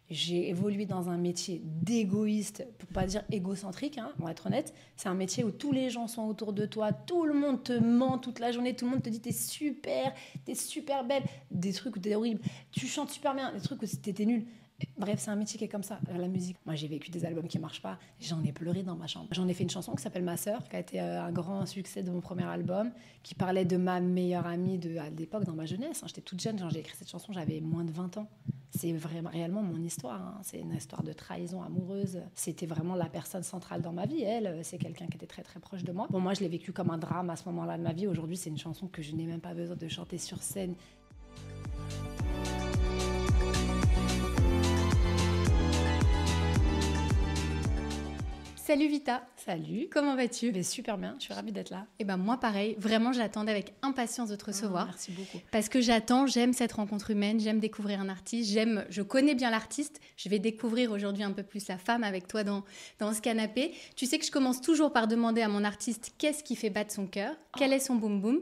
J'ai évolué dans un métier d'égoïste, pour pas dire égocentrique, hein, on va être honnête. C'est un métier où tous les gens sont autour de toi, tout le monde te ment toute la journée, tout le monde te dit t'es super belle, des trucs où t'es horrible, tu chantes super bien, des trucs où t'es nul. Bref, c'est un métier qui est comme ça, la musique. Moi, j'ai vécu des albums qui marchent pas, j'en ai pleuré dans ma chambre. J'en ai fait une chanson qui s'appelle Ma Sœur, qui a été un grand succès de mon premier album, qui parlait de ma meilleure amie à l'époque, dans ma jeunesse. J'étais toute jeune, j'ai écrit cette chanson, j'avais moins de 20 ans. C'est vraiment, réellement mon histoire, hein. C'est une histoire de trahison amoureuse. C'était vraiment la personne centrale dans ma vie. Elle, c'est quelqu'un qui était très très proche de moi. Bon, moi, je l'ai vécu comme un drame à ce moment-là de ma vie. Aujourd'hui, c'est une chanson que je n'ai même pas besoin de chanter sur scène. Salut Vita. Salut. Comment vas-tu? Mais super bien, je suis ravie d'être là. Et ben moi pareil, vraiment j'attendais avec impatience de te recevoir. Merci beaucoup. Parce que j'aime cette rencontre humaine, j'aime découvrir un artiste, je connais bien l'artiste, je vais découvrir aujourd'hui un peu plus la femme avec toi dans ce canapé. Tu sais que je commence toujours par demander à mon artiste qu'est-ce qui fait battre son cœur, quel est son boum boum.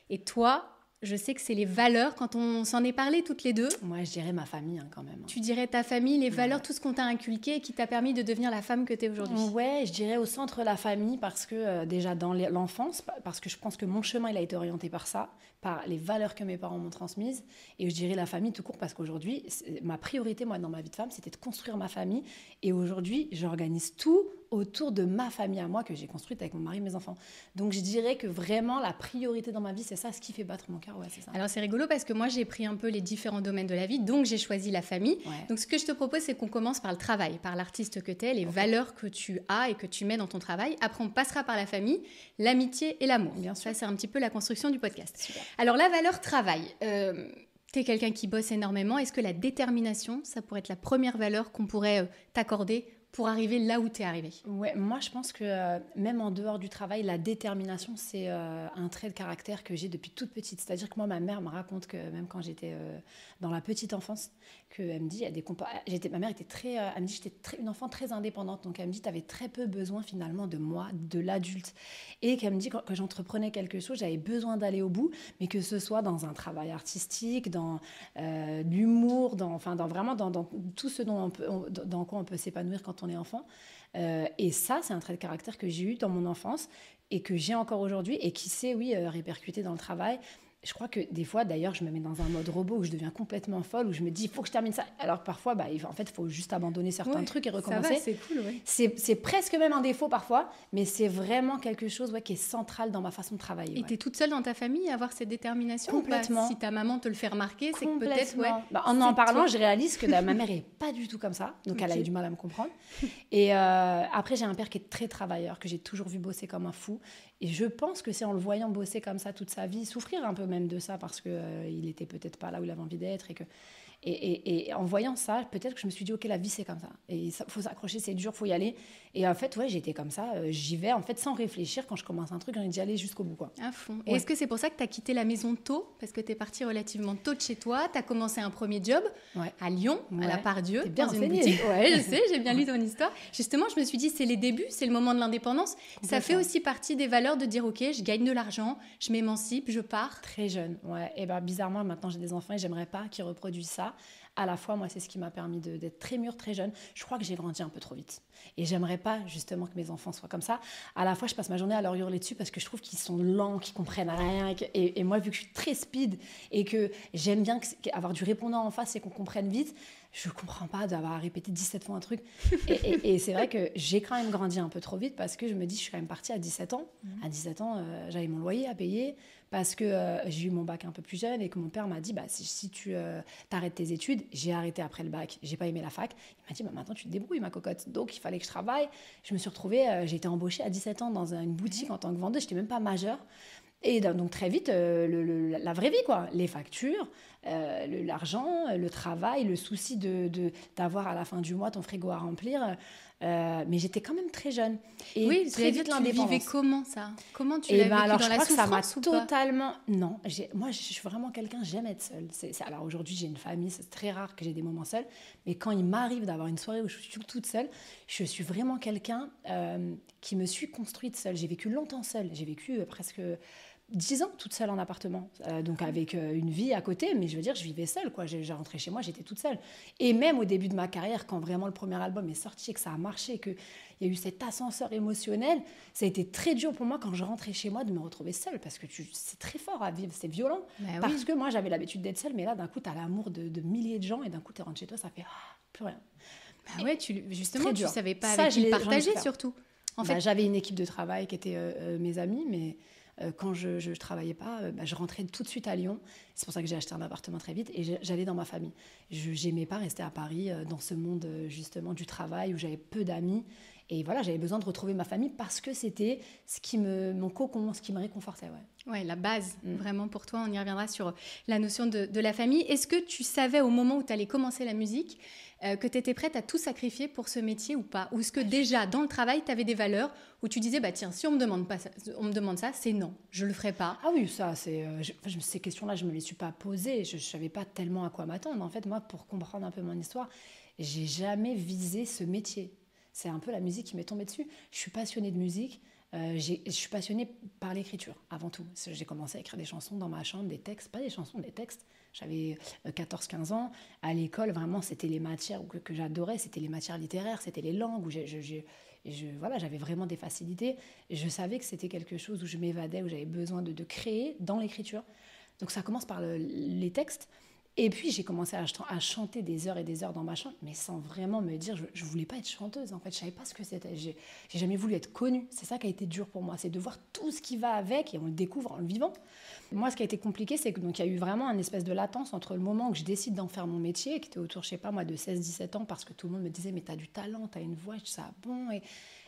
Et toi, je sais que c'est les valeurs, quand on s'en est parlé toutes les deux. Moi, je dirais ma famille, hein, quand même. Tu dirais ta famille, les valeurs, tout ce qu'on t'a inculqué et qui t'a permis de devenir la femme que tu es aujourd'hui. Ouais, je dirais au centre la famille parce que déjà dans l'enfance, parce que je pense que mon chemin il a été orienté par ça, par les valeurs que mes parents m'ont transmises. Et je dirais la famille tout court parce qu'aujourd'hui, ma priorité, moi, dans ma vie de femme, c'était de construire ma famille. Et aujourd'hui, j'organise tout autour de ma famille à moi que j'ai construite avec mon mari et mes enfants. Donc je dirais que vraiment la priorité dans ma vie, c'est ça, ce qui fait battre mon cœur, ouais, c'est ça. Alors c'est rigolo parce que moi j'ai pris un peu les différents domaines de la vie, donc j'ai choisi la famille. Ouais. Donc ce que je te propose, c'est qu'on commence par le travail, par l'artiste que tu es, les valeurs que tu as et que tu mets dans ton travail. Après on passera par la famille, l'amitié et l'amour. Bien sûr. Ça c'est un petit peu la construction du podcast. Super. Alors la valeur travail, tu es quelqu'un qui bosse énormément. Est-ce que la détermination, ça pourrait être la première valeur qu'on pourrait t'accorder pour arriver là où tu es arrivé? Ouais, moi je pense que même en dehors du travail, la détermination, c'est un trait de caractère que j'ai depuis toute petite. C'est-à-dire que moi, ma mère me raconte que même quand j'étais dans la petite enfance, qu'elle me dit, ma mère était elle me dit, j'étais une enfant très indépendante. Donc elle me dit, tu avais très peu besoin finalement de moi, de l'adulte. Et qu'elle me dit, que j'entreprenais quelque chose, j'avais besoin d'aller au bout, mais que ce soit dans un travail artistique, dans l'humour, dans tout ce dans quoi on peut s'épanouir quand on est enfant. Et ça, c'est un trait de caractère que j'ai eu dans mon enfance et que j'ai encore aujourd'hui et qui s'est, répercuté dans le travail. Je crois que des fois, d'ailleurs, je me mets dans un mode robot où je deviens complètement folle, où je me dis, il faut que je termine ça. Alors que parfois, en fait, il faut juste abandonner certains trucs et recommencer. Ça va, c'est cool, ouais. C'est presque même un défaut parfois, mais c'est vraiment quelque chose qui est central dans ma façon de travailler. Et tu es toute seule dans ta famille à avoir cette détermination? Complètement. Si ta maman te le fait remarquer, c'est que peut-être... Ouais, en parlant, je réalise que ma mère n'est pas du tout comme ça, donc elle a eu du mal à me comprendre. Et après, j'ai un père qui est très travailleur, que j'ai toujours vu bosser comme un fou. Et je pense que c'est en le voyant bosser comme ça toute sa vie, souffrir un peu même de ça, parce qu'il n'était peut-être pas là où il avait envie d'être. Et en voyant ça, peut-être que je me suis dit, ok, la vie c'est comme ça. Et il faut s'accrocher, c'est dur, il faut y aller. Et en fait, j'étais comme ça, j'y vais en fait sans réfléchir. Quand je commence un truc, j'ai envie d'y aller jusqu'au bout, quoi. À fond. Ouais. Et est-ce que c'est pour ça que tu as quitté la maison tôt? Parce que tu es partie relativement tôt de chez toi, tu as commencé un premier job à Lyon, à la Part-Dieu, T'es bien dans une enseignée. boutique. Ouais, je sais, j'ai bien lu ton histoire. Justement, je me suis dit, c'est les débuts, c'est le moment de l'indépendance. Ça fait aussi partie des valeurs de dire, ok, je gagne de l'argent, je m'émancipe, je pars. Très jeune, ouais. Et bizarrement, maintenant j'ai des enfants et j'aimerais pas qu'ils reproduisent ça. À la fois, moi, c'est ce qui m'a permis d'être très mûre, très jeune. Je crois que j'ai grandi un peu trop vite. Et j'aimerais pas, justement, que mes enfants soient comme ça. À la fois, je passe ma journée à leur hurler dessus parce que je trouve qu'ils sont lents, qu'ils comprennent rien. Et moi, vu que je suis très speed et que j'aime bien avoir du répondant en face et qu'on comprenne vite, je comprends pas d'avoir répété 17 fois un truc. Et c'est vrai que j'ai quand même grandi un peu trop vite parce que je me dis, je suis quand même partie à 17 ans. À 17 ans, j'avais mon loyer à payer parce que j'ai eu mon bac un peu plus jeune et que mon père m'a dit, si tu t'arrêtes tes études, j'ai arrêté après le bac, j'ai pas aimé la fac. Il m'a dit, maintenant tu te débrouilles, ma cocotte. Donc il fallait que je travaille. Je me suis retrouvée, j'ai été embauchée à 17 ans dans une boutique en tant que vendeuse. J'étais même pas majeure. Et donc très vite, la vraie vie, quoi. Les factures, l'argent, le travail, le souci d'avoir à la fin du mois ton frigo à remplir. Mais j'étais quand même très jeune. Et oui, très vite l'indépendance. Tu vivais comment ça? Comment tu l'as vécu alors, dans je la crois que ça m'a souffrance ou totalement... Non, moi je suis vraiment quelqu'un, j'aime être seule. Alors aujourd'hui j'ai une famille, c'est très rare que j'ai des moments seuls, mais quand il m'arrive d'avoir une soirée où je suis toute seule, je suis vraiment quelqu'un qui me suis construite seule. J'ai vécu longtemps seule, j'ai vécu 10 ans toute seule en appartement, donc avec une vie à côté, mais je veux dire, je vivais seule, quoi. J'ai rentré chez moi, j'étais toute seule. Et même au début de ma carrière, quand vraiment le premier album est sorti, que ça a marché, qu'il y a eu cet ascenseur émotionnel, ça a été très dur pour moi quand je rentrais chez moi de me retrouver seule, parce que c'est très fort à vivre, c'est violent, parce que moi j'avais l'habitude d'être seule, mais là d'un coup tu as l'amour de milliers de gens, et d'un coup tu rentres chez toi, ça fait plus rien. Bah ouais, justement, tu savais pas avec qui partager surtout. En fait, j'avais une équipe de travail qui était mes amis, mais quand je ne travaillais pas, je rentrais tout de suite à Lyon. C'est pour ça que j'ai acheté un appartement très vite et j'allais dans ma famille. Je n'aimais pas rester à Paris dans ce monde justement du travail où j'avais peu d'amis. Et voilà, j'avais besoin de retrouver ma famille parce que c'était mon cocon, ce qui me réconfortait. Ouais, la base, vraiment pour toi. On y reviendra sur la notion de la famille. Est-ce que tu savais au moment où tu allais commencer la musique que tu étais prête à tout sacrifier pour ce métier ou pas? Ou est-ce que déjà, dans le travail, tu avais des valeurs où tu disais, bah tiens, si on me demande ça, c'est non, je le ferai pas. Ah oui, ça, ces questions-là, je me les suis pas posées. Je savais pas tellement à quoi m'attendre. En fait, moi, pour comprendre un peu mon histoire, j'ai jamais visé ce métier. C'est un peu la musique qui m'est tombée dessus. Je suis passionnée de musique. Je suis passionnée par l'écriture, avant tout. J'ai commencé à écrire des chansons dans ma chambre, des textes, pas des chansons, des textes. J'avais 14-15 ans. À l'école, vraiment, c'était les matières que j'adorais. C'était les matières littéraires, c'était les langues. Où voilà, j'avais vraiment des facilités. Et je savais que c'était quelque chose où je m'évadais, où j'avais besoin de créer dans l'écriture. Donc ça commence par les textes. Et puis, j'ai commencé à chanter des heures et des heures dans ma chambre, mais sans vraiment me dire, je ne voulais pas être chanteuse, en fait, je ne savais pas ce que c'était. J'ai jamais voulu être connue. C'est ça qui a été dur pour moi, c'est de voir tout ce qui va avec, et on le découvre en le vivant. Moi, ce qui a été compliqué, c'est qu'il y a eu vraiment une espèce de latence entre le moment où je décide d'en faire mon métier, qui était autour, je sais pas moi, de 16-17 ans, parce que tout le monde me disait, mais tu as du talent, tu as une voix, je dis ça, bon.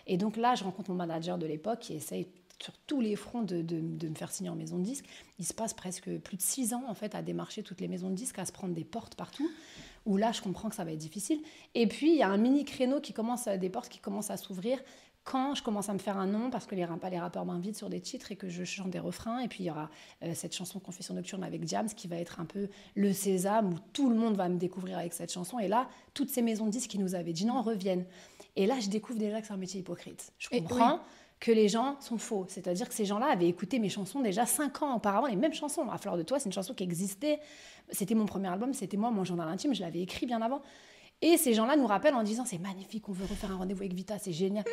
Et donc là, je rencontre mon manager de l'époque qui essaye sur tous les fronts de me faire signer en maison de disque. Il se passe presque plus de 6 ans en fait à démarcher toutes les maisons de disques, à se prendre des portes partout, où là je comprends que ça va être difficile. Et puis il y a un mini créneau des portes qui commencent à s'ouvrir quand je commence à me faire un nom, parce que les rappeurs m'invitent sur des titres et que je chante des refrains. Et puis il y aura cette chanson Confession nocturne avec Diams qui va être un peu le sésame où tout le monde va me découvrir avec cette chanson. Et là, toutes ces maisons de disques qui nous avaient dit non reviennent. Et là je découvre déjà que c'est un métier hypocrite. Je comprends que les gens sont faux. C'est-à-dire que ces gens-là avaient écouté mes chansons déjà 5 ans auparavant, les mêmes chansons. À Fleur de Toi, c'est une chanson qui existait. C'était mon premier album, c'était moi, mon journal intime, je l'avais écrit bien avant. Et ces gens-là nous rappellent en disant « c'est magnifique, on veut refaire un rendez-vous avec Vita, c'est génial ».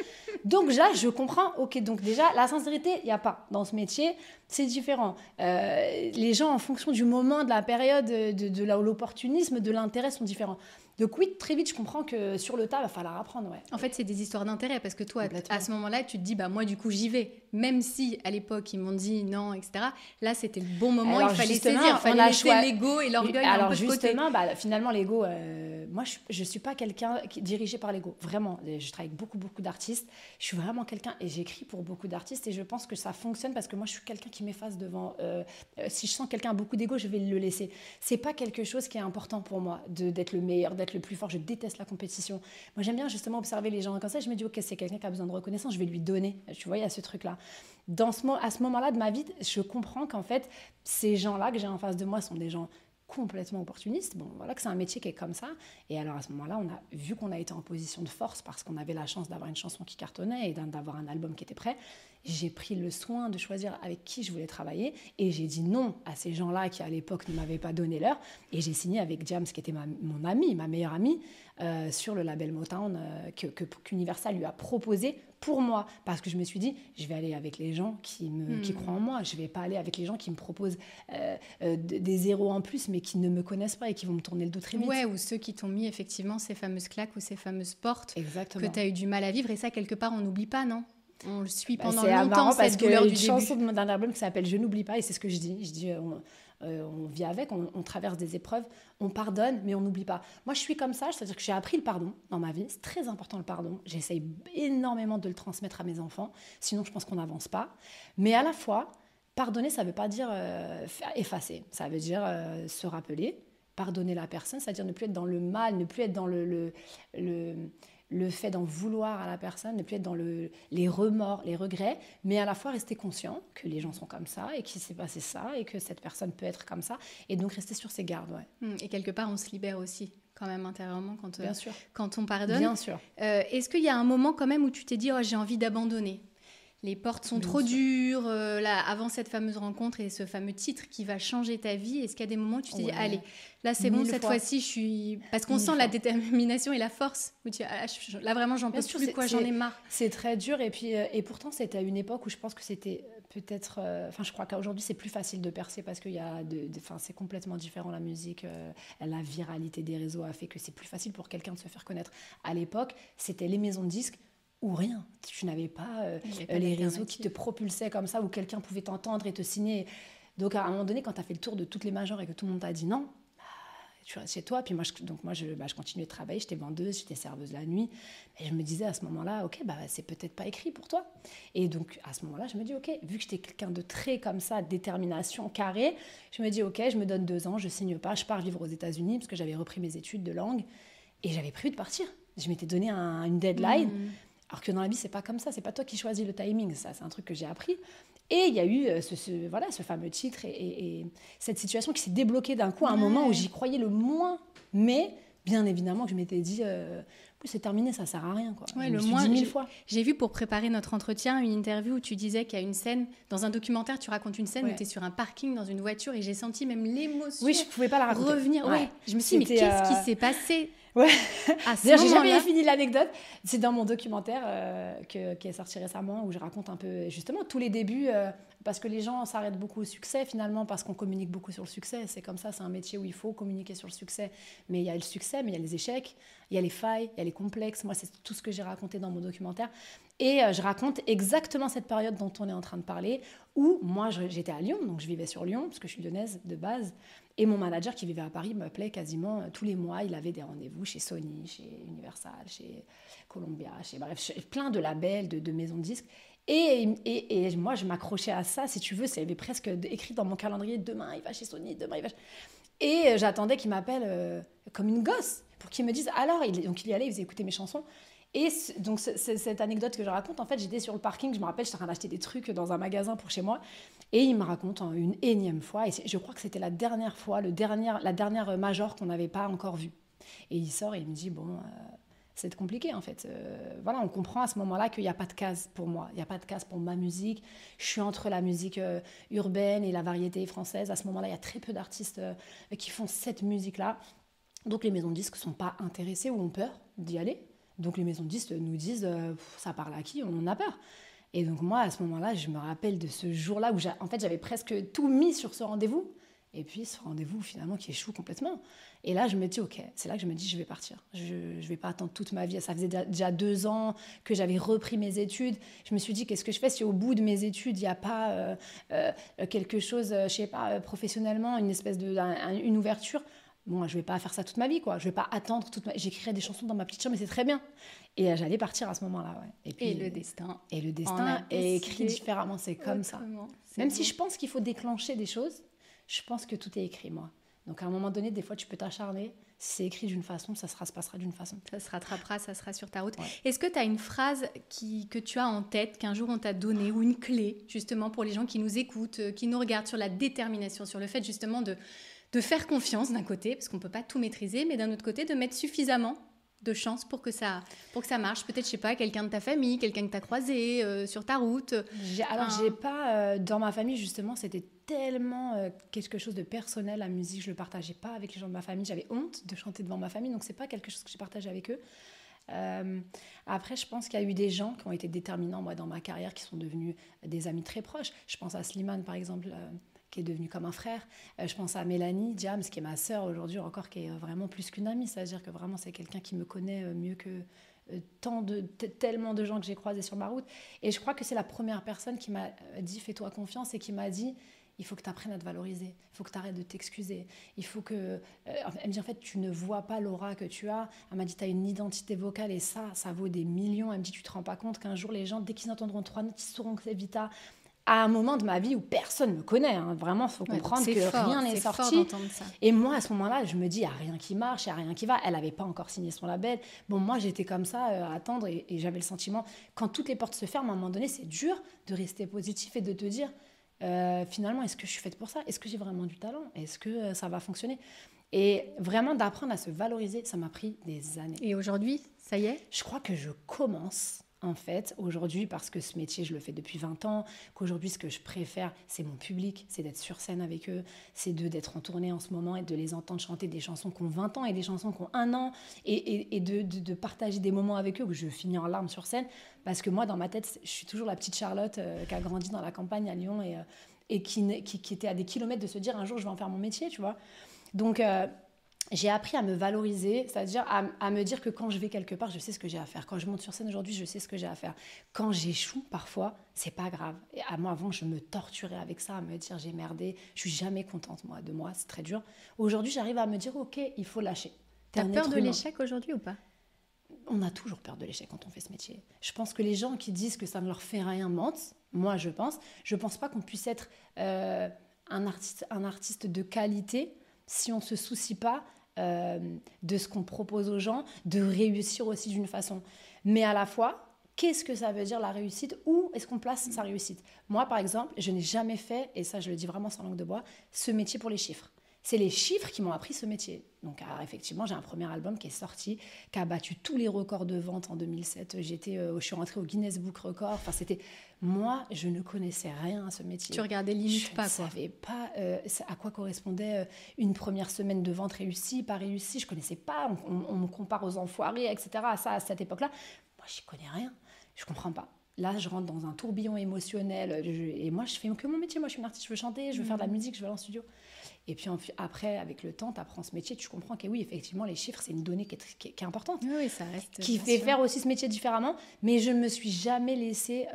Donc là, je comprends, ok, donc déjà, la sincérité, il n'y a pas. Dans ce métier, c'est différent. Les gens, en fonction du moment, de la période, de l'opportunisme, de l'intérêt, sont différents. Donc oui, très vite, je comprends que sur le tas, il va falloir apprendre. Ouais. En fait, c'est des histoires d'intérêt parce que toi, à ce moment-là, tu te dis, bah moi, du coup, j'y vais. Même si, à l'époque, ils m'ont dit non, etc. Là, c'était le bon moment, il fallait saisir, il fallait laisser l'ego et l'orgueil un peu de côté. Alors justement, finalement, l'ego, moi, je ne suis pas quelqu'un qui est dirigé par l'ego. Vraiment, je travaille avec beaucoup d'artistes. Je suis vraiment quelqu'un, et j'écris pour beaucoup d'artistes, et je pense que ça fonctionne parce que moi, je suis quelqu'un qui m'efface devant. Si je sens quelqu'un a beaucoup d'ego, je vais le laisser. Ce n'est pas quelque chose qui est important pour moi, d'être le meilleur, d'être le plus fort. Je déteste la compétition. Moi, j'aime bien justement observer les gens comme ça. Je me dis, ok, c'est quelqu'un qui a besoin de reconnaissance, je vais lui donner. Tu vois, il y a ce truc-là. À ce moment-là de ma vie, je comprends qu'en fait, ces gens-là que j'ai en face de moi sont des gens complètement opportunistes. Bon, voilà que c'est un métier qui est comme ça. Et alors, à ce moment-là, on a vu qu'on a été en position de force parce qu'on avait la chance d'avoir une chanson qui cartonnait et d'avoir un album qui était prêt. J'ai pris le soin de choisir avec qui je voulais travailler et j'ai dit non à ces gens-là qui, à l'époque, ne m'avaient pas donné l'heure. Et j'ai signé avec Diams, qui était mon amie, ma meilleure amie, sur le label Motown qu'Universal lui a proposé pour moi. Parce que je me suis dit, je vais aller avec les gens qui croient en moi. Je ne vais pas aller avec les gens qui me proposent des zéros en plus, mais qui ne me connaissent pas et qui vont me tourner le dos très vite. Ouais, ou ceux qui t'ont mis effectivement ces fameuses claques ou ces fameuses portes. Exactement. Que tu as eu du mal à vivre. Et ça, quelque part, on n'oublie pas, non ? On le suit pendant longtemps, cette douleur du début. C'est une chanson d'un album qui s'appelle « Je n'oublie pas » et c'est ce que je dis. Je dis, on vit avec, on traverse des épreuves, on pardonne, mais on n'oublie pas. Moi, je suis comme ça, c'est-à-dire que j'ai appris le pardon dans ma vie. C'est très important, le pardon. J'essaye énormément de le transmettre à mes enfants, sinon je pense qu'on n'avance pas. Mais à la fois, pardonner, ça ne veut pas dire effacer. Ça veut dire se rappeler, pardonner la personne, c'est-à-dire ne plus être dans le mal, ne plus être dans le fait d'en vouloir à la personne, ne plus être dans les remords, les regrets, mais à la fois rester conscient que les gens sont comme ça et qu'il s'est passé ça et que cette personne peut être comme ça, et donc rester sur ses gardes. Ouais. Et quelque part, on se libère aussi quand même intérieurement Bien sûr. Quand on pardonne. Bien sûr. Est-ce qu'il y a un moment quand même où tu t'es dit « oh, j'ai envie d'abandonner » les portes sont Bien trop sûr. dures, là, avant cette fameuse rencontre et ce fameux titre qui va changer ta vie, est-ce qu'il y a des moments où tu te dis, Ouais. allez, là c'est bon, 1000 cette fois. fois-ci, je suis... Parce qu'on 1000 sent la fois. détermination et la force, où là vraiment, j'en peux Bien sûr, plus, quoi, j'en ai marre. c'est très dur. Et puis, et pourtant, c'était à une époque où je pense que c'était peut-être. Enfin, je crois qu'aujourd'hui, c'est plus facile de percer parce qu'il y a. Enfin, c'est complètement différent la musique. La viralité des réseaux a fait que c'est plus facile pour quelqu'un de se faire connaître. À l'époque, c'était les maisons de disques ou rien. Tu n'avais pas, Il y avait pas les réseaux qui te d'alternative. propulsaient comme ça, où quelqu'un pouvait t'entendre et te signer. Donc, à un moment donné, quand tu as fait le tour de toutes les majors et que tout le monde t'a dit non, tu restes chez toi. Puis moi, je continuais de travailler. J'étais vendeuse, j'étais serveuse la nuit. Et je me disais à ce moment-là, ok, bah, c'est peut-être pas écrit pour toi. Et donc, à ce moment-là, je me dis, ok, vu que j'étais quelqu'un de très comme ça, détermination, carré, je me dis, ok, je me donne 2 ans, je signe pas, je pars vivre aux États-Unis parce que j'avais repris mes études de langue et j'avais prévu de partir. Je m'étais donné une deadline. Alors que dans la vie, c'est pas comme ça. C'est pas toi qui choisis le timing. Ça, c'est un truc que j'ai appris. Et il y a eu ce fameux titre et cette situation qui s'est débloquée d'un coup à un moment où j'y croyais le moins. Mais bien évidemment que je m'étais dit, oui, c'est terminé, ça sert à rien. Quoi. Ouais, je me le suis moins, dit 1000 fois. j'ai vu pour préparer notre entretien une interview où tu disais qu'il y a une scène, dans un documentaire, tu racontes une scène où tu es sur un parking dans une voiture et j'ai senti même l'émotion Oui, je pouvais pas la raconter. revenir. Ouais. Je me suis dit, mais C'était, qu'est-ce qui s'est passé Ouais. à ce D'ailleurs, j'ai jamais moment-là? fini l'anecdote. C'est dans mon documentaire qui est sorti récemment où je raconte un peu justement tous les débuts parce que les gens s'arrêtent beaucoup au succès finalement parce qu'on communique beaucoup sur le succès. C'est comme ça, c'est un métier où il faut communiquer sur le succès. Mais il y a le succès, mais il y a les échecs, il y a les failles, il y a les complexes. Moi, c'est tout ce que j'ai raconté dans mon documentaire. Et je raconte exactement cette période dont on est en train de parler où moi, j'étais à Lyon, donc je vivais sur Lyon parce que je suis lyonnaise de base. Et mon manager qui vivait à Paris m'appelait quasiment tous les mois. Il avait des rendez-vous chez Sony, chez Universal, chez Columbia, chez plein de labels, de maisons de disques. Et moi, je m'accrochais à ça, si tu veux. Ça avait presque écrit dans mon calendrier, demain, il va chez Sony, demain, il va... Et j'attendais qu'il m'appelle comme une gosse pour qu'il me dise, alors, donc il y allait, il faisait écouter mes chansons. Et donc cette anecdote que je raconte, en fait, j'étais sur le parking, je me rappelle, j'étais en train d'acheter des trucs dans un magasin pour chez moi. Et il me raconte une énième fois, et je crois que c'était la dernière fois, la dernière major qu'on n'avait pas encore vue. Et il sort et il me dit, bon, c'est compliqué en fait. Voilà, on comprend à ce moment-là qu'il n'y a pas de case pour moi, il n'y a pas de case pour ma musique. Je suis entre la musique urbaine et la variété française. À ce moment-là, il y a très peu d'artistes qui font cette musique-là. Donc les maisons de disques ne sont pas intéressées ou ont peur d'y aller. Donc les maisons de disques nous disent, ça parle à qui? On en a peur. Et donc moi, à ce moment-là, je me rappelle de ce jour-là où en fait, j'avais presque tout mis sur ce rendez-vous. Et puis ce rendez-vous, finalement, qui échoue complètement. Et là, je me dis, ok, c'est là que je me dis, je vais partir. Je ne vais pas attendre toute ma vie. Ça faisait déjà 2 ans que j'avais repris mes études. Je me suis dit, qu'est-ce que je fais si au bout de mes études, il n'y a pas quelque chose, je ne sais pas, professionnellement, une espèce une ouverture. Bon, je ne vais pas faire ça toute ma vie, quoi. Je ne vais pas attendre toute ma vie. J'écrirais des chansons dans ma petite chambre, mais c'est très bien. Et j'allais partir à ce moment-là, ouais. Et puis, le destin. Et le destin est écrit différemment, c'est comme ça. Même si je pense qu'il faut déclencher des choses, je pense que tout est écrit, moi. Donc à un moment donné, des fois, tu peux t'acharner. Si c'est écrit d'une façon, ça se passera d'une façon. Ça se rattrapera, ça sera sur ta route. Ouais. Est-ce que tu as une phrase que tu as en tête, qu'un jour on t'a donnée, ou une clé, justement, pour les gens qui nous écoutent, qui nous regardent, sur la détermination, sur le fait, justement, de faire confiance d'un côté, parce qu'on ne peut pas tout maîtriser, mais d'un autre côté, de mettre suffisamment de chance pour que ça marche. Peut-être, je sais pas, quelqu'un de ta famille, quelqu'un que tu as croisé sur ta route. J'ai pas... dans ma famille, justement, c'était tellement quelque chose de personnel, la musique, je le partageais pas avec les gens de ma famille. J'avais honte de chanter devant ma famille, donc c'est pas quelque chose que j'ai partagé avec eux. Après, je pense qu'il y a eu des gens qui ont été déterminants, moi, dans ma carrière, qui sont devenus des amis très proches. Je pense à Slimane, par exemple, qui est devenu comme un frère. Je pense à Mélanie Diams, qui est ma sœur aujourd'hui encore, qui est vraiment plus qu'une amie. C'est-à-dire que vraiment, c'est quelqu'un qui me connaît mieux que tellement de gens que j'ai croisés sur ma route. Et je crois que c'est la première personne qui m'a dit « fais-toi confiance » et qui m'a dit « il faut que tu apprennes à te valoriser, il faut que tu arrêtes de t'excuser, il faut que... » Elle me dit « en fait, tu ne vois pas l'aura que tu as. » Elle m'a dit « tu as une identité vocale et ça vaut des millions. » Elle me dit « tu te rends pas compte qu'un jour, les gens, dès qu'ils entendront 3 notes, ils sauront que c'est Vita. » À un moment de ma vie où personne ne me connaît. Hein. Vraiment, il faut comprendre que rien n'est sorti. Ça. Et moi, à ce moment-là, je me dis, il n'y a rien qui marche, il n'y a rien qui va. Elle n'avait pas encore signé son label. Bon, moi, j'étais comme ça, à attendre, et j'avais le sentiment, quand toutes les portes se ferment, à un moment donné, c'est dur de rester positif et de te dire, finalement, est-ce que je suis faite pour ça? Est-ce que j'ai vraiment du talent? Est-ce que ça va fonctionner? Et vraiment, d'apprendre à se valoriser, ça m'a pris des années. Et aujourd'hui, ça y est? Je crois que je commence en fait, aujourd'hui, parce que ce métier, je le fais depuis 20 ans, qu'aujourd'hui, ce que je préfère, c'est mon public, c'est d'être sur scène avec eux, c'est d'être en tournée en ce moment et de les entendre chanter des chansons qui ont 20 ans et des chansons qui ont 1 an et de partager des moments avec eux où je finis en larmes sur scène. Parce que moi, dans ma tête, je suis toujours la petite Charlotte qui a grandi dans la campagne à Lyon et qui était à des kilomètres de se dire un jour, je vais en faire mon métier, tu vois. Donc, j'ai appris à me valoriser, c'est-à-dire à me dire que quand je vais quelque part, je sais ce que j'ai à faire. Quand je monte sur scène aujourd'hui, je sais ce que j'ai à faire. Quand j'échoue, parfois, c'est pas grave. Et moi, avant, je me torturais avec ça, à me dire j'ai merdé, je suis jamais contente de moi, c'est très dur. Aujourd'hui, j'arrive à me dire ok, il faut lâcher. T'as peur de l'échec aujourd'hui ou pas? On a toujours peur de l'échec quand on fait ce métier. Je pense que les gens qui disent que ça ne leur fait rien mentent. Moi, je pense pas qu'on puisse être un artiste de qualité si on ne se soucie pas de ce qu'on propose aux gens, de réussir aussi d'une façon. Mais à la fois, qu'est-ce que ça veut dire la réussite? Où est-ce qu'on place sa réussite? Moi, par exemple, je n'ai jamais fait, et ça je le dis vraiment sans langue de bois, ce métier pour les chiffres. C'est les chiffres qui m'ont appris ce métier. Donc, effectivement, j'ai un premier album qui est sorti, qui a battu tous les records de vente en 2007. Je suis rentrée au Guinness Book Record. Enfin, c'était... Moi, je ne connaissais rien à ce métier. Tu regardais limite pas, quoi. Je ne savais pas à quoi correspondait une première semaine de vente réussie, pas réussie. Je ne connaissais pas. On me compare aux enfoirés, etc. À cette époque-là. Moi, je n'y connais rien. Je ne comprends pas. Là, je rentre dans un tourbillon émotionnel. Et moi, je fais que mon métier. Moi, je suis une artiste, je veux chanter, je veux faire de la musique, je veux aller en studio. Et puis après, avec le temps, tu apprends ce métier, tu comprends que oui, effectivement, les chiffres, c'est une donnée qui est importante. Oui, ça reste. Qui fait faire aussi ce métier différemment. Mais je ne me suis jamais laissée,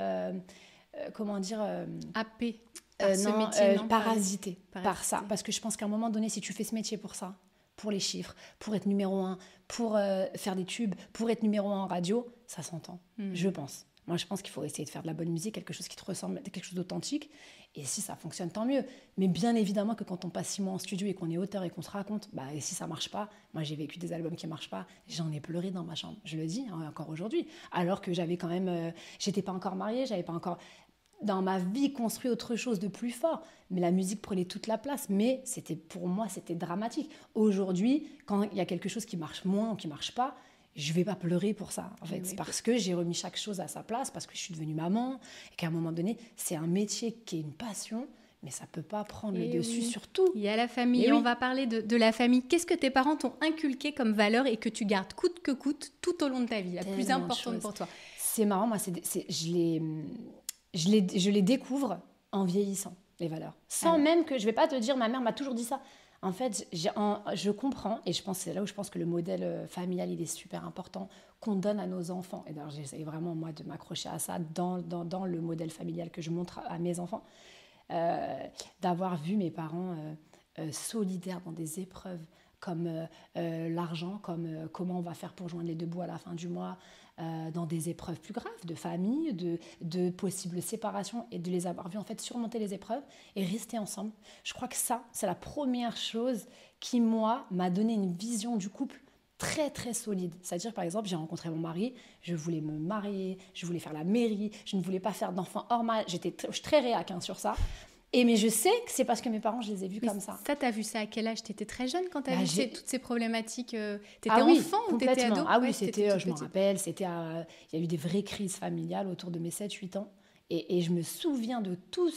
happée par ce métier, parasitée par ça. Parce que je pense qu'à un moment donné, si tu fais ce métier pour ça, pour les chiffres, pour être numéro 1, pour faire des tubes, pour être numéro 1 en radio, ça s'entend, je pense. Moi, je pense qu'il faut essayer de faire de la bonne musique, quelque chose qui te ressemble, quelque chose d'authentique. Et si ça fonctionne, tant mieux. Mais bien évidemment que quand on passe 6 mois en studio et qu'on est auteur et qu'on se raconte, et si ça marche pas, moi j'ai vécu des albums qui marchent pas, j'en ai pleuré dans ma chambre. Je le dis encore aujourd'hui. Alors que j'avais quand même, j'étais pas encore mariée, j'avais pas encore dans ma vie construit autre chose de plus fort. Mais la musique prenait toute la place. Mais pour moi, c'était dramatique. Aujourd'hui, quand il y a quelque chose qui marche moins ou qui marche pas, je vais pas pleurer pour ça, en fait. C'est parce que j'ai remis chaque chose à sa place, parce que je suis devenue maman, et qu'à un moment donné, c'est un métier qui est une passion, mais ça peut pas prendre le dessus sur tout. Il y a la famille, on va parler de la famille. Qu'est-ce que tes parents t'ont inculqué comme valeur et que tu gardes coûte que coûte tout au long de ta vie, la plus importante pour toi? C'est marrant, moi, je les découvre en vieillissant, les valeurs. Sans même que, je vais pas te dire, ma mère m'a toujours dit ça. En fait, je comprends, et je pense c'est là où je pense que le modèle familial, il est super important, qu'on donne à nos enfants. Et d'ailleurs, j'essaie vraiment, moi, de m'accrocher à ça dans le modèle familial que je montre à mes enfants, d'avoir vu mes parents solidaires dans des épreuves comme l'argent, comme comment on va faire pour joindre les deux bouts à la fin du mois, dans des épreuves plus graves de famille, de possibles séparations, et de les avoir vus en fait surmonter les épreuves et rester ensemble. Je crois que ça, c'est la première chose qui, moi, m'a donné une vision du couple très très solide. C'est-à-dire, par exemple, j'ai rencontré mon mari, je voulais me marier, je voulais faire la mairie, je ne voulais pas faire d'enfants hors mariage, je suis très réac sur ça. Mais je sais que c'est parce que mes parents, je les ai vus comme ça. Ça, t'as vu ça à quel âge? T'étais très jeune quand t'as vu toutes ces problématiques. T'étais oui, enfant ou t'étais ado? Ah oui, c'était, je me rappelle, il y a eu des vraies crises familiales autour de mes 7-8 ans. Et je me souviens de tout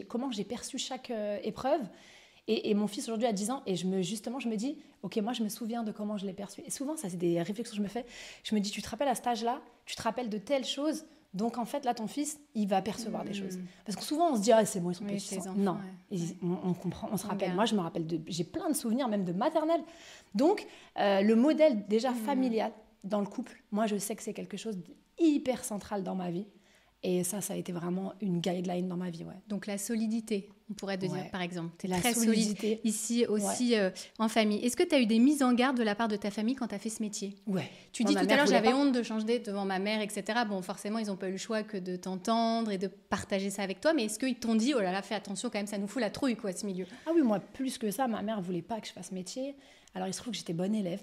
comment j'ai perçu chaque épreuve. Et mon fils aujourd'hui a 10 ans, et je me dis, ok, moi je me souviens de comment je l'ai perçu. Et souvent, ça c'est des réflexions que je me fais. Je me dis, tu te rappelles à cet âge-là, tu te rappelles de telle chose. Donc, en fait, là, ton fils, il va percevoir des choses. Parce que souvent, on se dit, c'est bon, ils sont petits. Non, on comprend, on se rappelle. Moi, je me rappelle, j'ai plein de souvenirs, même de maternelle. Donc, le modèle déjà familial dans le couple, moi, je sais que c'est quelque chose d'hyper central dans ma vie. Et ça a été vraiment une guideline dans ma vie. Ouais. Donc, la solidité, on pourrait te dire, par exemple. Tu es la très solidité. Solide ici aussi en famille. Est-ce que tu as eu des mises en garde de la part de ta famille quand tu as fait ce métier? Ouais. Tu dis tout à l'heure, j'avais honte de changer devant ma mère, etc. Bon, forcément, ils n'ont pas eu le choix que de t'entendre et de partager ça avec toi. Mais est-ce qu'ils t'ont dit, oh là là, fais attention quand même, ça nous fout la trouille, quoi, ce milieu? Ah oui, moi, plus que ça, ma mère ne voulait pas que je fasse métier. Alors, il se trouve que j'étais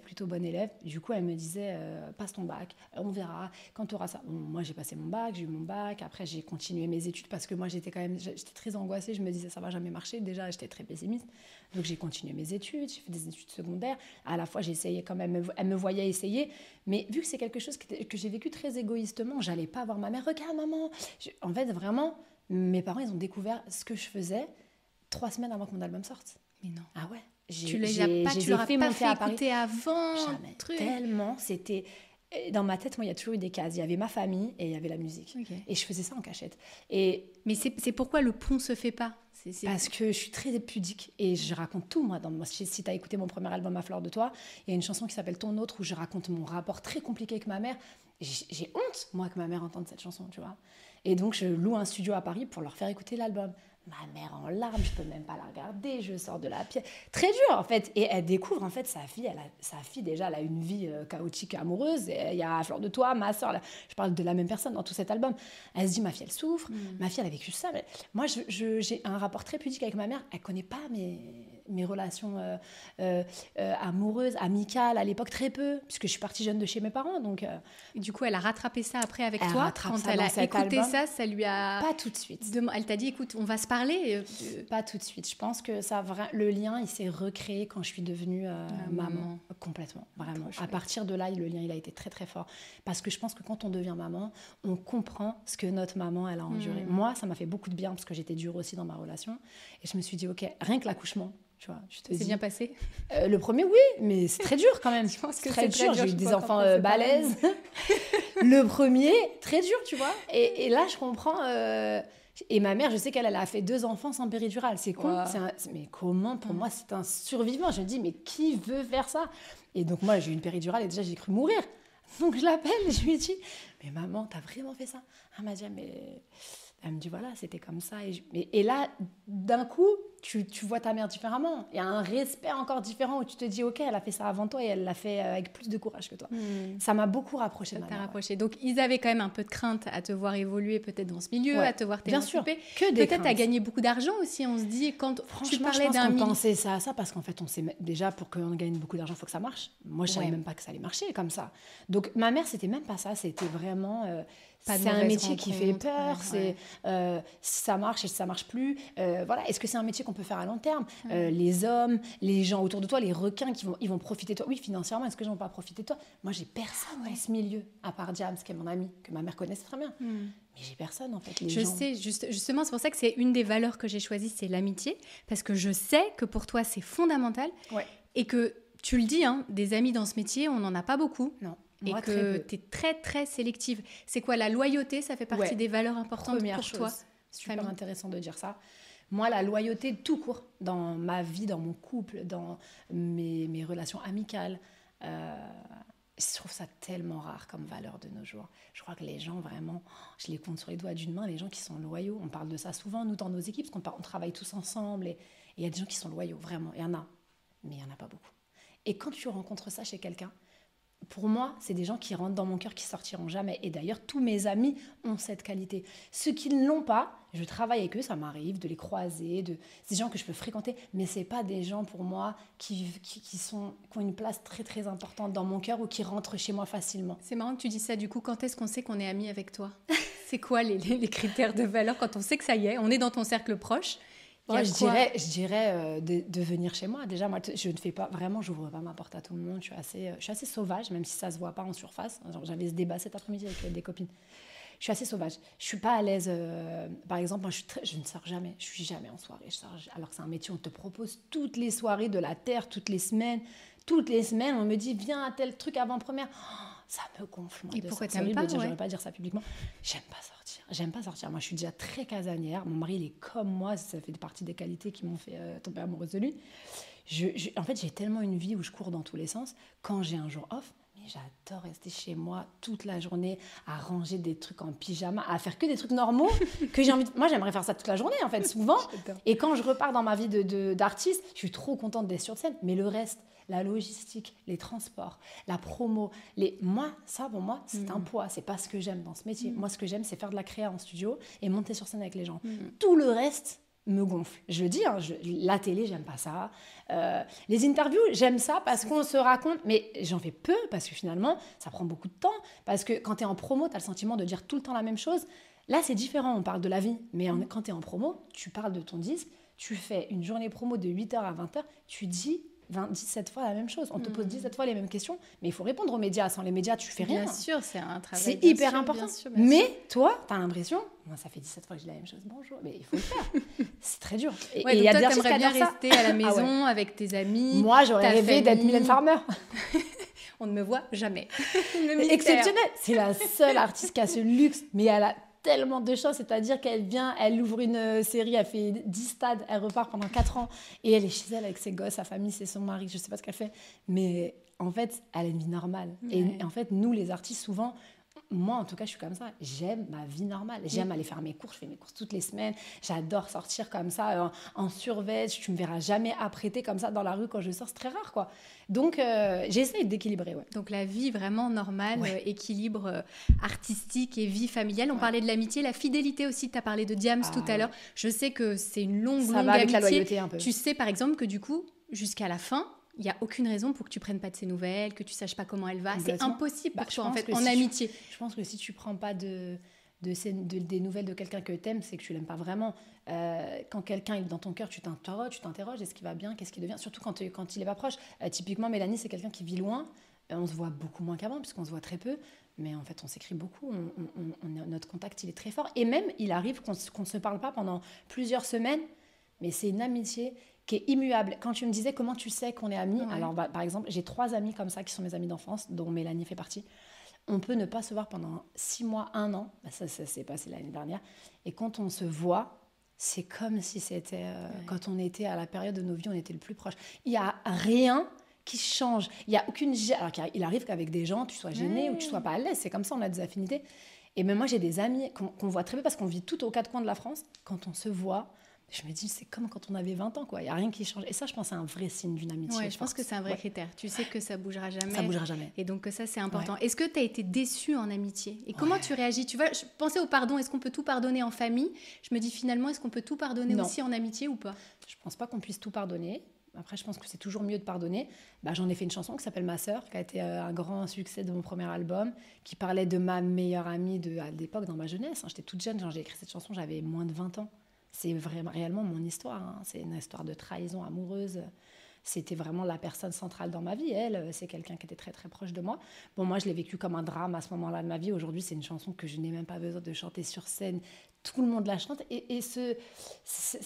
plutôt bonne élève. Du coup, elle me disait, passe ton bac, on verra quand tu auras ça. Bon, moi, j'ai passé mon bac, j'ai eu mon bac. Après, j'ai continué mes études parce que moi, j'étais très angoissée. Je me disais, ça va jamais marcher. Déjà, j'étais très pessimiste. Donc, j'ai continué mes études, j'ai fait des études secondaires. À la fois, j'essayais quand même, elle me voyait essayer. Mais vu que c'est quelque chose que j'ai vécu très égoïstement, j'allais pas voir ma mère. Regarde, maman. En fait, vraiment, mes parents, ils ont découvert ce que je faisais 3 semaines avant que mon album sorte. Mais non. Ah ouais. Tu leur as pas fait écouter avant. Jamais. Tellement, c'était... Dans ma tête, moi, il y a toujours eu des cases. Il y avait ma famille et il y avait la musique. Okay. Et je faisais ça en cachette. Mais c'est pourquoi le pont se fait pas. Parce que je suis très pudique et je raconte tout, moi. Si tu as écouté mon premier album, À fleur de toi, il y a une chanson qui s'appelle Ton autre où je raconte mon rapport très compliqué avec ma mère. J'ai honte, moi, que ma mère entende cette chanson, tu vois. Et donc, je loue un studio à Paris pour leur faire écouter l'album. Ma mère en larmes, je peux même pas la regarder, je sors de la pièce. Très dur, en fait. Et elle découvre, en fait, sa fille déjà, elle a une vie chaotique amoureuse. Il y a À fleur de toi, ma soeur, je parle de la même personne dans tout cet album. Elle se dit, ma fille, elle souffre. Ma fille, elle a vécu ça. Mais moi, j'ai un rapport très pudique avec ma mère. Elle connaît pas mes relations amoureuses, amicales, à l'époque, très peu, puisque je suis partie jeune de chez mes parents. Donc, et du coup, elle a rattrapé ça après avec toi. Quand elle a écouté album, ça lui a... Pas tout de suite. Elle t'a dit, écoute, on va se parler. Pas tout de suite. Je pense que le lien, il s'est recréé quand je suis devenue maman. Complètement, vraiment. À partir de là, le lien, il a été très, très fort. Parce que je pense que quand on devient maman, on comprend ce que notre maman, elle a enduré. Moi, ça m'a fait beaucoup de bien parce que j'étais dure aussi dans ma relation. Et je me suis dit, OK, rien que l'accouchement, tu vois, c'est bien passé. Le premier, oui, mais c'est très dur quand même. Je pense que très dur. J'ai eu des enfants balèzes. Le premier, très dur, tu vois. Et là, je comprends. Et ma mère, je sais qu'elle a fait 2 enfants sans péridurale. C'est con. Mais comment? Pour moi, c'est un survivant. Je me dis, mais qui veut faire ça? Et donc, moi, j'ai eu une péridurale et déjà, j'ai cru mourir. Donc, je l'appelle et je lui dis, mais maman, t'as vraiment fait ça? Elle m'a dit, mais... Elle me dit, voilà, c'était comme ça. Et là, d'un coup, tu vois ta mère différemment. Il y a un respect encore différent où tu te dis, OK, elle a fait ça avant toi et elle l'a fait avec plus de courage que toi. Ça m'a beaucoup rapproché de ma mère. Ouais. Donc, ils avaient quand même un peu de crainte à te voir évoluer peut-être dans ce milieu, à te voir t'émanciper. Bien sûr, que des peut-être à gagner beaucoup d'argent aussi. On se dit, quand tu parlais d'un milieu... pensait ça à ça parce qu'en fait, on sait déjà, pour qu'on gagne beaucoup d'argent, il faut que ça marche. Moi, je ne savais même pas que ça allait marcher comme ça. Donc, ma mère, c'était même pas ça. C'était vraiment... c'est un métier qui fait peur, si ça marche et si ça marche plus. Voilà. Est-ce que c'est un métier qu'on peut faire à long terme? Les hommes, les gens autour de toi, les requins ils vont profiter de toi. Oui, financièrement, est-ce que les gens vont pas profiter de toi? Moi, j'ai personne dans ce milieu, à part Diams, qui est mon ami, que ma mère connaissait très bien. Mais j'ai personne, en fait. Je sais, justement, c'est pour ça que c'est une des valeurs que j'ai choisies, c'est l'amitié, parce que je sais que pour toi, c'est fondamental. Et que, tu le dis, hein, des amis dans ce métier, on n'en a pas beaucoup. Non. Et moi, que tu es très, très sélective. C'est quoi, la loyauté, ça fait partie des valeurs importantes pour toi? Super intéressant de dire ça. Moi, la loyauté tout court, dans ma vie, dans mon couple, dans mes relations amicales, je trouve ça tellement rare comme valeur de nos jours. Je crois que les gens, vraiment, je les compte sur les doigts d'une main, les gens qui sont loyaux. On parle de ça souvent, nous, dans nos équipes, parce qu'on travaille tous ensemble. Et il y a des gens qui sont loyaux, vraiment. Il y en a, mais il n'y en a pas beaucoup. Et quand tu rencontres ça chez quelqu'un, pour moi, c'est des gens qui rentrent dans mon cœur, qui sortiront jamais. Et d'ailleurs, tous mes amis ont cette qualité. Ceux qui ne l'ont pas, je travaille avec eux, ça m'arrive de les croiser, c'est des gens que je peux fréquenter, mais ce n'est pas des gens pour moi qui ont une place très très importante dans mon cœur ou qui rentrent chez moi facilement. C'est marrant que tu dis ça. Du coup, quand est-ce qu'on sait qu'on est amis avec toi? C'est quoi les critères de valeur quand on sait que ça y est, on est dans ton cercle proche? Je dirais de venir chez moi. Déjà, moi, je ne fais pas vraiment, j'ouvre pas ma porte à tout le monde. Je suis assez sauvage, même si ça se voit pas en surface. J'avais ce débat cet après-midi avec des copines. Je suis assez sauvage. Je suis pas à l'aise. Par exemple, moi, je ne sors jamais. Je suis jamais en soirée. Alors que c'est un métier, on te propose toutes les soirées de la terre, toutes les semaines. Toutes les semaines, on me dit viens à tel truc avant-première. Ça me gonfle. Moi, et pourquoi t'aimes pas? Je ne vais pas dire ça publiquement. J'aime pas sortir. Moi, je suis déjà très casanière. Mon mari, il est comme moi. Ça fait partie des qualités qui m'ont fait tomber amoureuse de lui. En fait, j'ai tellement une vie où je cours dans tous les sens. Quand j'ai un jour off, mais j'adore rester chez moi toute la journée à ranger des trucs en pyjama, à faire que des trucs normaux que j'ai envie de... Moi, j'aimerais faire ça toute la journée, en fait, souvent. Et quand je repars dans ma vie d'artiste, je suis trop contente d'être sur scène. Mais le reste, la logistique, les transports, la promo, moi, ça, pour moi, c'est un poids. C'est pas ce que j'aime dans ce métier. Moi, ce que j'aime, c'est faire de la créa en studio et monter sur scène avec les gens. Tout le reste me gonfle. Je le dis, hein, la télé, j'aime pas ça. Les interviews, j'aime ça parce qu'on se raconte, mais j'en fais peu parce que finalement, ça prend beaucoup de temps. Parce que quand tu es en promo, tu as le sentiment de dire tout le temps la même chose. Là, c'est différent, on parle de la vie. Mais quand tu es en promo, tu parles de ton disque, tu fais une journée promo de 8h à 20h, tu dis 17 fois la même chose. On te pose 17 fois les mêmes questions, mais il faut répondre aux médias. Sans les médias, tu fais rien. Bien sûr, c'est un travail. C'est hyper sûr, important. Bien sûr. Mais toi, tu as l'impression, moi, ça fait 17 fois que je dis la même chose, bonjour, mais il faut le faire. C'est très dur. Et il y a toi, t'aimerais bien rester à la maison avec tes amis. Moi, j'aurais rêvé d'être Mylène Farmer. On ne me voit jamais. Exceptionnel. C'est la seule artiste qui a ce luxe, mais elle a tellement de choses, c'est-à-dire qu'elle vient, elle ouvre une série, elle fait 10 stades, elle repart pendant 4 ans et elle est chez elle avec ses gosses, sa famille, c'est son mari, je sais pas ce qu'elle fait, mais en fait, elle a une vie normale. Ouais. Et en fait, nous, les artistes, souvent, moi, en tout cas, je suis comme ça. J'aime ma vie normale. J'aime aller faire mes courses. Je fais mes courses toutes les semaines. J'adore sortir comme ça, en survêt. Tu me verras jamais apprêtée comme ça dans la rue quand je sors. C'est très rare, quoi. Donc, j'essaye d'équilibrer. Ouais. Donc, la vie vraiment normale, équilibre artistique et vie familiale. On parlait de l'amitié, la fidélité aussi. Tu as parlé de Diams tout à l'heure. Je sais que c'est une longue va avec amitié. La loyauté un peu. Tu sais, par exemple, que du coup, jusqu'à la fin, il n'y a aucune raison pour que tu ne prennes pas de ses nouvelles, que tu ne saches pas comment elle va. C'est impossible pour toi, en fait, en amitié. Je pense que si tu ne prends pas des nouvelles de quelqu'un que tu aimes, c'est que tu ne l'aimes pas vraiment. Quand quelqu'un est dans ton cœur, tu t'interroges, est-ce qu'il va bien, qu'est-ce qu'il devient, surtout quand il n'est pas proche. Typiquement, Mélanie, c'est quelqu'un qui vit loin. On se voit beaucoup moins qu'avant, puisqu'on se voit très peu. Mais en fait, on s'écrit beaucoup. Notre contact, il est très fort. Et même, il arrive qu'on ne se parle pas pendant plusieurs semaines. Mais c'est une amitié qui est immuable. Quand tu me disais comment tu sais qu'on est amis, alors par exemple, j'ai 3 amis comme ça qui sont mes amis d'enfance, dont Mélanie fait partie. On peut ne pas se voir pendant 6 mois, 1 an. Ça s'est passé l'année dernière. Et quand on se voit, c'est comme si c'était quand on était à la période de nos vies, on était le plus proche. Il n'y a rien qui change. Il n'y a aucune... Alors, il arrive qu'avec des gens, tu sois gêné ou tu ne sois pas à l'aise. C'est comme ça, on a des affinités. Et même moi, j'ai des amis qu'on voit très peu parce qu'on vit tout aux 4 coins de la France. Quand on se voit... Je me dis, c'est comme quand on avait 20 ans, quoi. Il n'y a rien qui change. Et ça, je pense, c'est un vrai signe d'une amitié. Ouais, je pense que c'est un vrai critère. Tu sais que ça ne bougera jamais. Ça ne bougera jamais. Et donc, ça, c'est important. Est-ce que tu as été déçue en amitié ? Et comment tu réagis ? Tu vois, je pensais au pardon. Est-ce qu'on peut tout pardonner en famille ? Je me dis, finalement, est-ce qu'on peut tout pardonner aussi en amitié ou pas ? Je ne pense pas qu'on puisse tout pardonner. Après, je pense que c'est toujours mieux de pardonner. J'en ai fait une chanson qui s'appelle Ma Sœur, qui a été un grand succès de mon premier album, qui parlait de ma meilleure amie à l'époque, dans ma jeunesse. J'étais toute jeune, j'ai écrit cette chanson, j'avais moins de 20 ans. C'est vraiment, réellement mon histoire. C'est une histoire de trahison amoureuse. C'était vraiment la personne centrale dans ma vie. Elle, c'est quelqu'un qui était très, très proche de moi. Bon, moi, je l'ai vécu comme un drame à ce moment-là de ma vie. Aujourd'hui, c'est une chanson que je n'ai même pas besoin de chanter sur scène. Tout le monde la chante. Et cette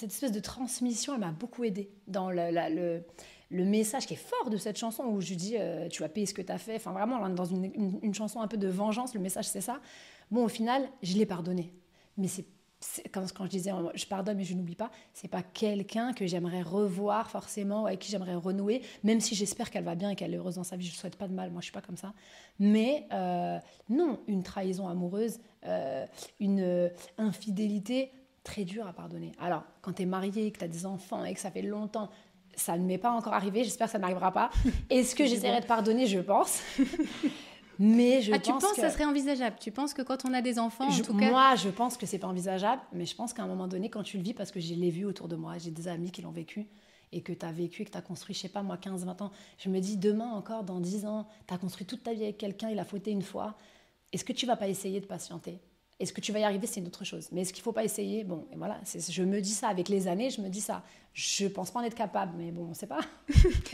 espèce de transmission, elle m'a beaucoup aidée dans le message qui est fort de cette chanson où je dis tu vas payer ce que tu as fait. Enfin, vraiment, on est dans une chanson un peu de vengeance. Le message, c'est ça. Bon, au final, je l'ai pardonné. Mais quand je disais je pardonne mais je n'oublie pas, c'est pas quelqu'un que j'aimerais revoir forcément, avec qui j'aimerais renouer, même si j'espère qu'elle va bien et qu'elle est heureuse dans sa vie, je ne souhaite pas de mal, moi je suis pas comme ça. Mais non, une trahison amoureuse, une infidélité, très dure à pardonner. Alors, quand tu es marié, que tu as des enfants et que ça fait longtemps, ça ne m'est pas encore arrivé, j'espère que ça n'arrivera pas. Est-ce que j'essaierai de pardonner ? Je pense. Mais tu penses que ça serait envisageable ? Tu penses que quand on a des enfants, en tout cas... Moi, je pense que c'est pas envisageable, mais je pense qu'à un moment donné, quand tu le vis, parce que je l'ai vu autour de moi, j'ai des amis qui l'ont vécu, et que tu as vécu, et que tu as construit, je sais pas moi, 15-20 ans, je me dis, demain encore, dans 10 ans, tu as construit toute ta vie avec quelqu'un, il a fauté une fois, est-ce que tu vas pas essayer de patienter ? Est-ce que tu vas y arriver ? C'est une autre chose. Mais est-ce qu'il ne faut pas essayer ? Bon, et voilà, je me dis ça avec les années, je me dis ça. Je ne pense pas en être capable, mais bon, on ne sait pas.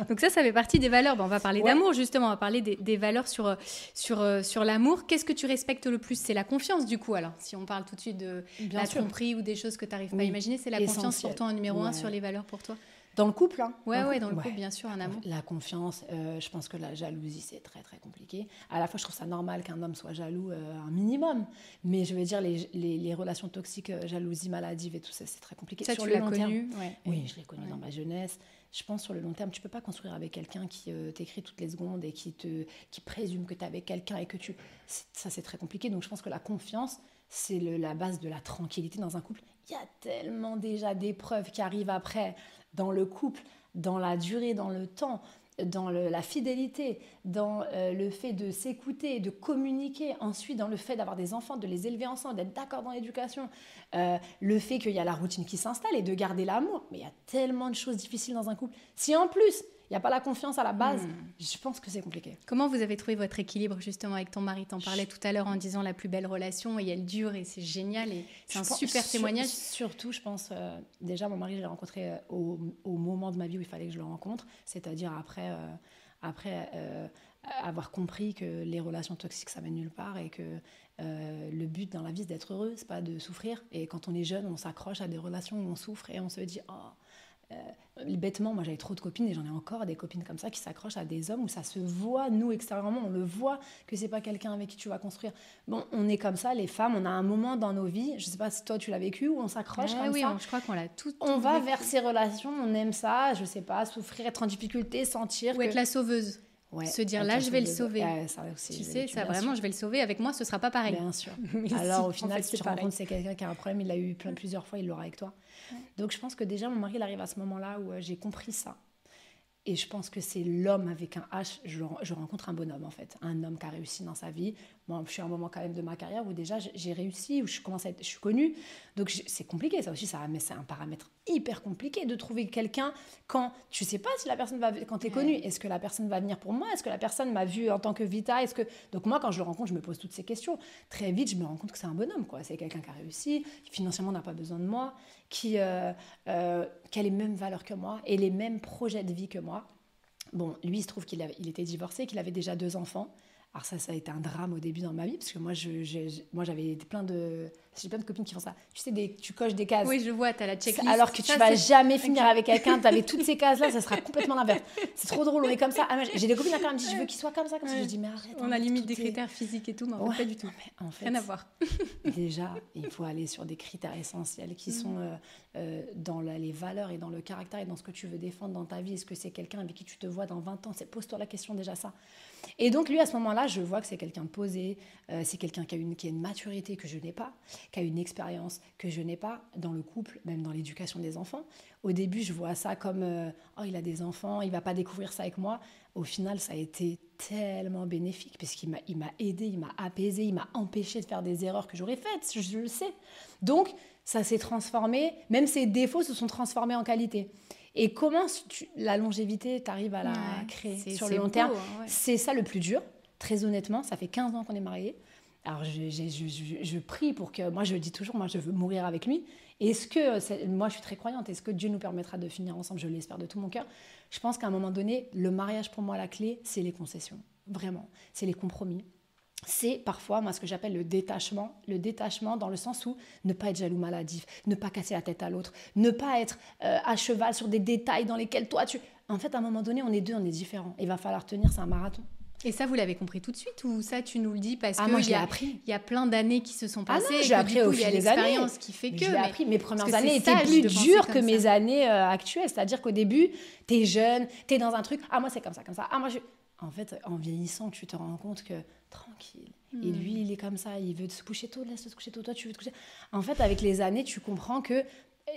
Donc ça fait partie des valeurs. On va parler d'amour, justement. On va parler des valeurs sur l'amour. Qu'est-ce que tu respectes le plus ? C'est la confiance, du coup. Alors, si on parle tout de suite de la tromperie ou des choses que tu n'arrives pas à imaginer, c'est la confiance pour toi en numéro 1 sur les valeurs pour toi ? Dans le couple, hein. Dans le couple, bien sûr, un amour. La confiance, je pense que la jalousie, c'est très, très compliqué. À la fois, je trouve ça normal qu'un homme soit jaloux un minimum. Mais je veux dire, les relations toxiques, jalousie, maladive et tout ça, c'est très compliqué. Ça, tu l'as connu ? Oui, je l'ai connu dans ma jeunesse. Je pense sur le long terme, tu ne peux pas construire avec quelqu'un qui t'écrit toutes les secondes et qui présume que tu es avec quelqu'un et que ça, c'est très compliqué. Donc, je pense que la confiance, c'est la base de la tranquillité dans un couple. Il y a tellement déjà d'épreuves qui arrivent après dans le couple, dans la durée, dans le temps, dans la fidélité, dans le fait de s'écouter, de communiquer, ensuite dans le fait d'avoir des enfants, de les élever ensemble, d'être d'accord dans l'éducation, le fait qu'il y a la routine qui s'installe et de garder l'amour. Mais il y a tellement de choses difficiles dans un couple. Si en plus, il n'y a pas la confiance à la base, je pense que c'est compliqué. Comment vous avez trouvé votre équilibre justement avec ton mari? T'en parlais tout à l'heure en disant la plus belle relation et elle dure et c'est génial et c'est un super témoignage. Surtout, je pense, déjà mon mari, je l'ai rencontré au moment de ma vie où il fallait que je le rencontre, c'est-à-dire après avoir compris que les relations toxiques, ça mène nulle part et que le but dans la vie, c'est d'être heureux, c'est pas de souffrir. Et quand on est jeune, on s'accroche à des relations où on souffre et on se dit bêtement, moi j'avais trop de copines et j'en ai encore des copines comme ça qui s'accrochent à des hommes où ça se voit, nous extérieurement, on le voit que c'est pas quelqu'un avec qui tu vas construire. Bon, on est comme ça, les femmes, on a un moment dans nos vies, je sais pas si toi tu l'as vécu, où on s'accroche comme ça. Je crois qu'on l'a tout on va vers ces relations, on aime ça, je sais pas, souffrir, être en difficulté, sentir ou être la sauveuse. Ouais, se dire là je vais le sauver, ça aussi, tu sais, ça vraiment sûr. Je vais le sauver, avec moi ce sera pas pareil, bien sûr. Alors au final, si tu rencontres c'est quelqu'un qui a un problème, il l'a eu plusieurs fois, il l'aura avec toi. Donc je pense que déjà mon mari il arrive à ce moment-là où j'ai compris ça. Et je pense que c'est l'homme avec un H, je rencontre un bonhomme en fait, un homme qui a réussi dans sa vie. Moi, je suis à un moment quand même de ma carrière où déjà j'ai réussi, où je suis connue. Donc c'est compliqué, ça aussi, mais c'est un paramètre hyper compliqué de trouver quelqu'un quand tu sais pas si la personne va, quand tu es connue, est-ce que la personne va venir pour moi, est-ce que la personne m'a vue en tant que Vita, donc moi quand je le rencontre, je me pose toutes ces questions. Très vite, je me rends compte que c'est un bonhomme, quoi. C'est quelqu'un qui a réussi, qui financièrement n'a pas besoin de moi, qui a les mêmes valeurs que moi et les mêmes projets de vie que moi. Bon, lui, il se trouve qu'il était divorcé, qu'il avait déjà 2 enfants. Alors ça a été un drame au début dans ma vie, parce que moi, j'avais plein de copines qui font ça. Tu sais, tu coches des cases. Oui, je vois, tu as la checklist. Alors que tu vas jamais finir avec quelqu'un, tu avais toutes ces cases-là, ça sera complètement l'inverse. C'est trop drôle, on est comme ça. Ah, j'ai des copines qui me disent, je veux qu'il soit comme ça, comme ça. Je dis, mais arrête. On a limite des critères physiques et tout, mais en fait, pas du tout. En fait, rien à voir. Déjà, il faut aller sur des critères essentiels qui sont dans les valeurs et dans le caractère et dans ce que tu veux défendre dans ta vie. Est-ce que c'est quelqu'un avec qui tu te vois dans 20 ans? Pose-toi la question déjà ça. Et donc lui, à ce moment-là, je vois que c'est quelqu'un de posé, c'est quelqu'un qui a une maturité que je n'ai pas, qui a une expérience que je n'ai pas dans le couple, même dans l'éducation des enfants. Au début, je vois ça comme il a des enfants, il va pas découvrir ça avec moi. Au final, ça a été tellement bénéfique parce qu'il m'a aidé, il m'a apaisé, il m'a empêché de faire des erreurs que j'aurais faites, je le sais. Donc, ça s'est transformé, même ses défauts se sont transformés en qualité. Et comment la longévité, tu arrives à la créer sur le long terme, c'est ça le plus dur. Très honnêtement, ça fait 15 ans qu'on est mariés. Alors, je prie pour que... Moi, je le dis toujours, moi, je veux mourir avec lui. Est-ce que... Moi, je suis très croyante. Est-ce que Dieu nous permettra de finir ensemble? Je l'espère de tout mon cœur. Je pense qu'à un moment donné, le mariage, pour moi, la clé, c'est les concessions. Vraiment. C'est les compromis. C'est parfois, moi, ce que j'appelle le détachement dans le sens où ne pas être jaloux maladif, ne pas casser la tête à l'autre, ne pas être à cheval sur des détails dans lesquels toi, En fait, à un moment donné, on est deux, on est différents. Il va falloir tenir, c'est un marathon. Et ça, vous l'avez compris tout de suite ou ça, tu nous le dis parce que moi, je l'ai appris. Il y a plein d'années qui se sont passées. Ah non, j'ai appris au fil des années. Il y a l'expérience qui fait que... Je l'ai appris. Mes premières années étaient plus dures que mes années actuelles. C'est-à-dire qu'au début, t'es jeune, t'es dans un truc. Ah, moi, c'est comme ça, comme ça. Ah, moi, En fait, en vieillissant, tu te rends compte que tranquille. Et lui, il est comme ça, il veut se coucher tôt, laisse-le se coucher tôt, toi, tu veux te coucher. En fait, avec les années, tu comprends que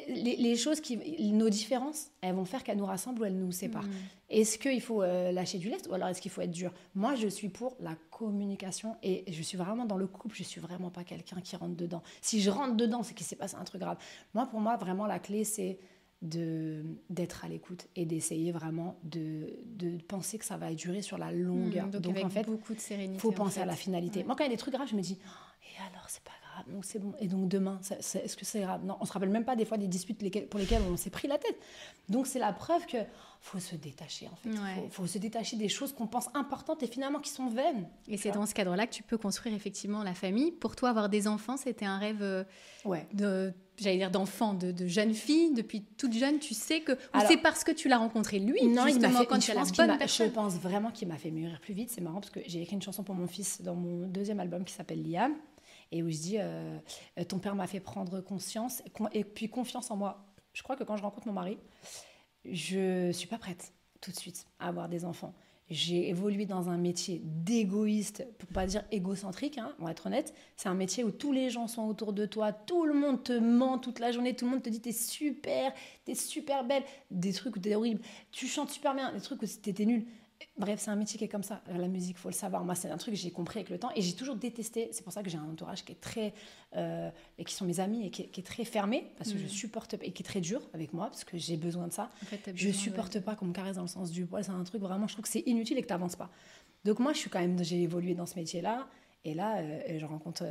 les choses, nos différences, elles vont faire qu'elles nous rassemblent ou elles nous séparent. Est-ce qu'il faut lâcher du lest ou alors est-ce qu'il faut être dur? Moi, je suis pour la communication et je suis vraiment dans le couple, je suis vraiment pas quelqu'un qui rentre dedans. Si je rentre dedans, c'est qu'il s'est passé un truc grave. Pour moi, vraiment, la clé, c'est d'être à l'écoute et d'essayer vraiment de penser que ça va durer sur la longueur. Donc avec en fait, beaucoup de sérénité. Il faut penser à la finalité. Moi, quand il y a des trucs graves, je me dis et alors, c'est pas grave, donc c'est bon. Et donc demain, est-ce que c'est grave? Non, on se rappelle même pas des fois des disputes pour lesquelles on s'est pris la tête. Donc c'est la preuve que faut se détacher en fait. Faut se détacher des choses qu'on pense importantes et finalement qui sont vaines. Et c'est dans ce cadre-là que tu peux construire effectivement la famille. Pour toi, avoir des enfants, c'était un rêve d'enfant, de jeune fille, depuis toute jeune, tu sais que... Ou c'est parce que tu l'as rencontré lui, non, justement, quand tu as la bonne personne. Je pense vraiment qu'il m'a fait mûrir plus vite. C'est marrant parce que j'ai écrit une chanson pour mon fils dans mon 2e album qui s'appelle Liam, et où je dis ton père m'a fait prendre conscience et puis confiance en moi. Je crois que quand je rencontre mon mari, je suis pas prête tout de suite à avoir des enfants. J'ai évolué dans un métier d'égoïste, pour pas dire égocentrique, on va être honnête. C'est un métier où tous les gens sont autour de toi, tout le monde te ment toute la journée, tout le monde te dit t'es super belle, des trucs où t'es horrible, tu chantes super bien, des trucs où t'étais nulle. Bref, c'est un métier qui est comme ça. La musique, faut le savoir. Moi, c'est un truc que j'ai compris avec le temps et j'ai toujours détesté. C'est pour ça que j'ai un entourage qui est très, et qui sont mes amis et qui est très fermé parce que je supporte et qui est très dur avec moi parce que j'ai besoin de ça. En fait, Je supporte pas qu'on me caresse dans le sens du poil. C'est un truc vraiment, je trouve que c'est inutile et que t'avances pas. Donc moi, j'ai évolué dans ce métier-là. Et là, je rencontre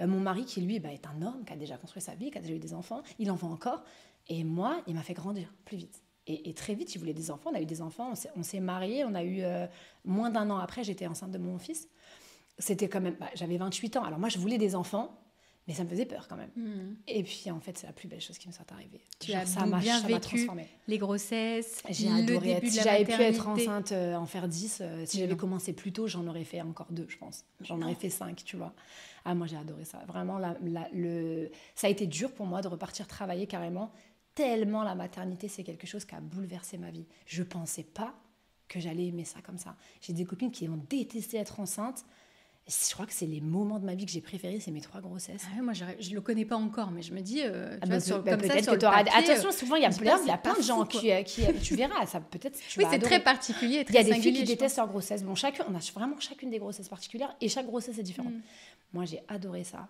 mon mari qui, lui, est un homme, qui a déjà construit sa vie, qui a déjà eu des enfants. Il en veut encore. Et moi, il m'a fait grandir plus vite. Et très vite, il voulait des enfants. On a eu des enfants, on s'est mariés. On a eu moins d'un an après, j'étais enceinte de mon fils. C'était quand même... j'avais 28 ans. Alors moi, je voulais des enfants, mais ça me faisait peur quand même. Et puis, en fait, c'est la plus belle chose qui me soit arrivée. Tu as bien vécu les grossesses, j'ai adoré être... Si j'avais pu être enceinte, en faire 10, si j'avais commencé plus tôt, j'en aurais fait encore 2, je pense. J'en aurais fait 5, tu vois. Ah, moi, j'ai adoré ça. Vraiment, ça a été dur pour moi de repartir travailler carrément. Tellement la maternité, c'est quelque chose qui a bouleversé ma vie. Je ne pensais pas que j'allais aimer ça comme ça. J'ai des copines qui ont détesté être enceinte. Je crois que c'est les moments de ma vie que j'ai préférés, c'est mes 3 grossesses. Ah ouais, moi, je ne le connais pas encore, mais je me dis... peut-être que tu auras... Attention, souvent, il y a plein de gens qui... Tu verras, ça peut-être... Oui, c'est très particulier, très singulier. Il y a des filles qui détestent leur grossesse. Bon, on a vraiment chacune des grossesses particulières et chaque grossesse est différente. Moi, j'ai adoré ça.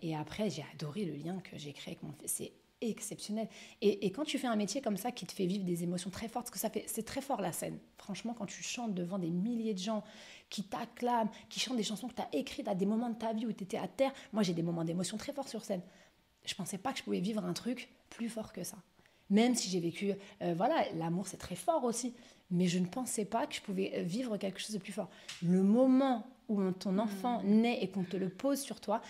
Et après, j'ai adoré le lien que j'ai créé avec mon fils. C'est exceptionnel. Et quand tu fais un métier comme ça qui te fait vivre des émotions très fortes, parce que c'est très fort la scène. Franchement, quand tu chantes devant des milliers de gens qui t'acclament, qui chantent des chansons que tu as écrites à des moments de ta vie où tu étais à terre, moi j'ai des moments d'émotion très forts sur scène. Je pensais pas que je pouvais vivre un truc plus fort que ça. Même si j'ai vécu, l'amour c'est très fort aussi, mais je ne pensais pas que je pouvais vivre quelque chose de plus fort. Le moment où ton enfant naît et qu'on te le pose sur toi,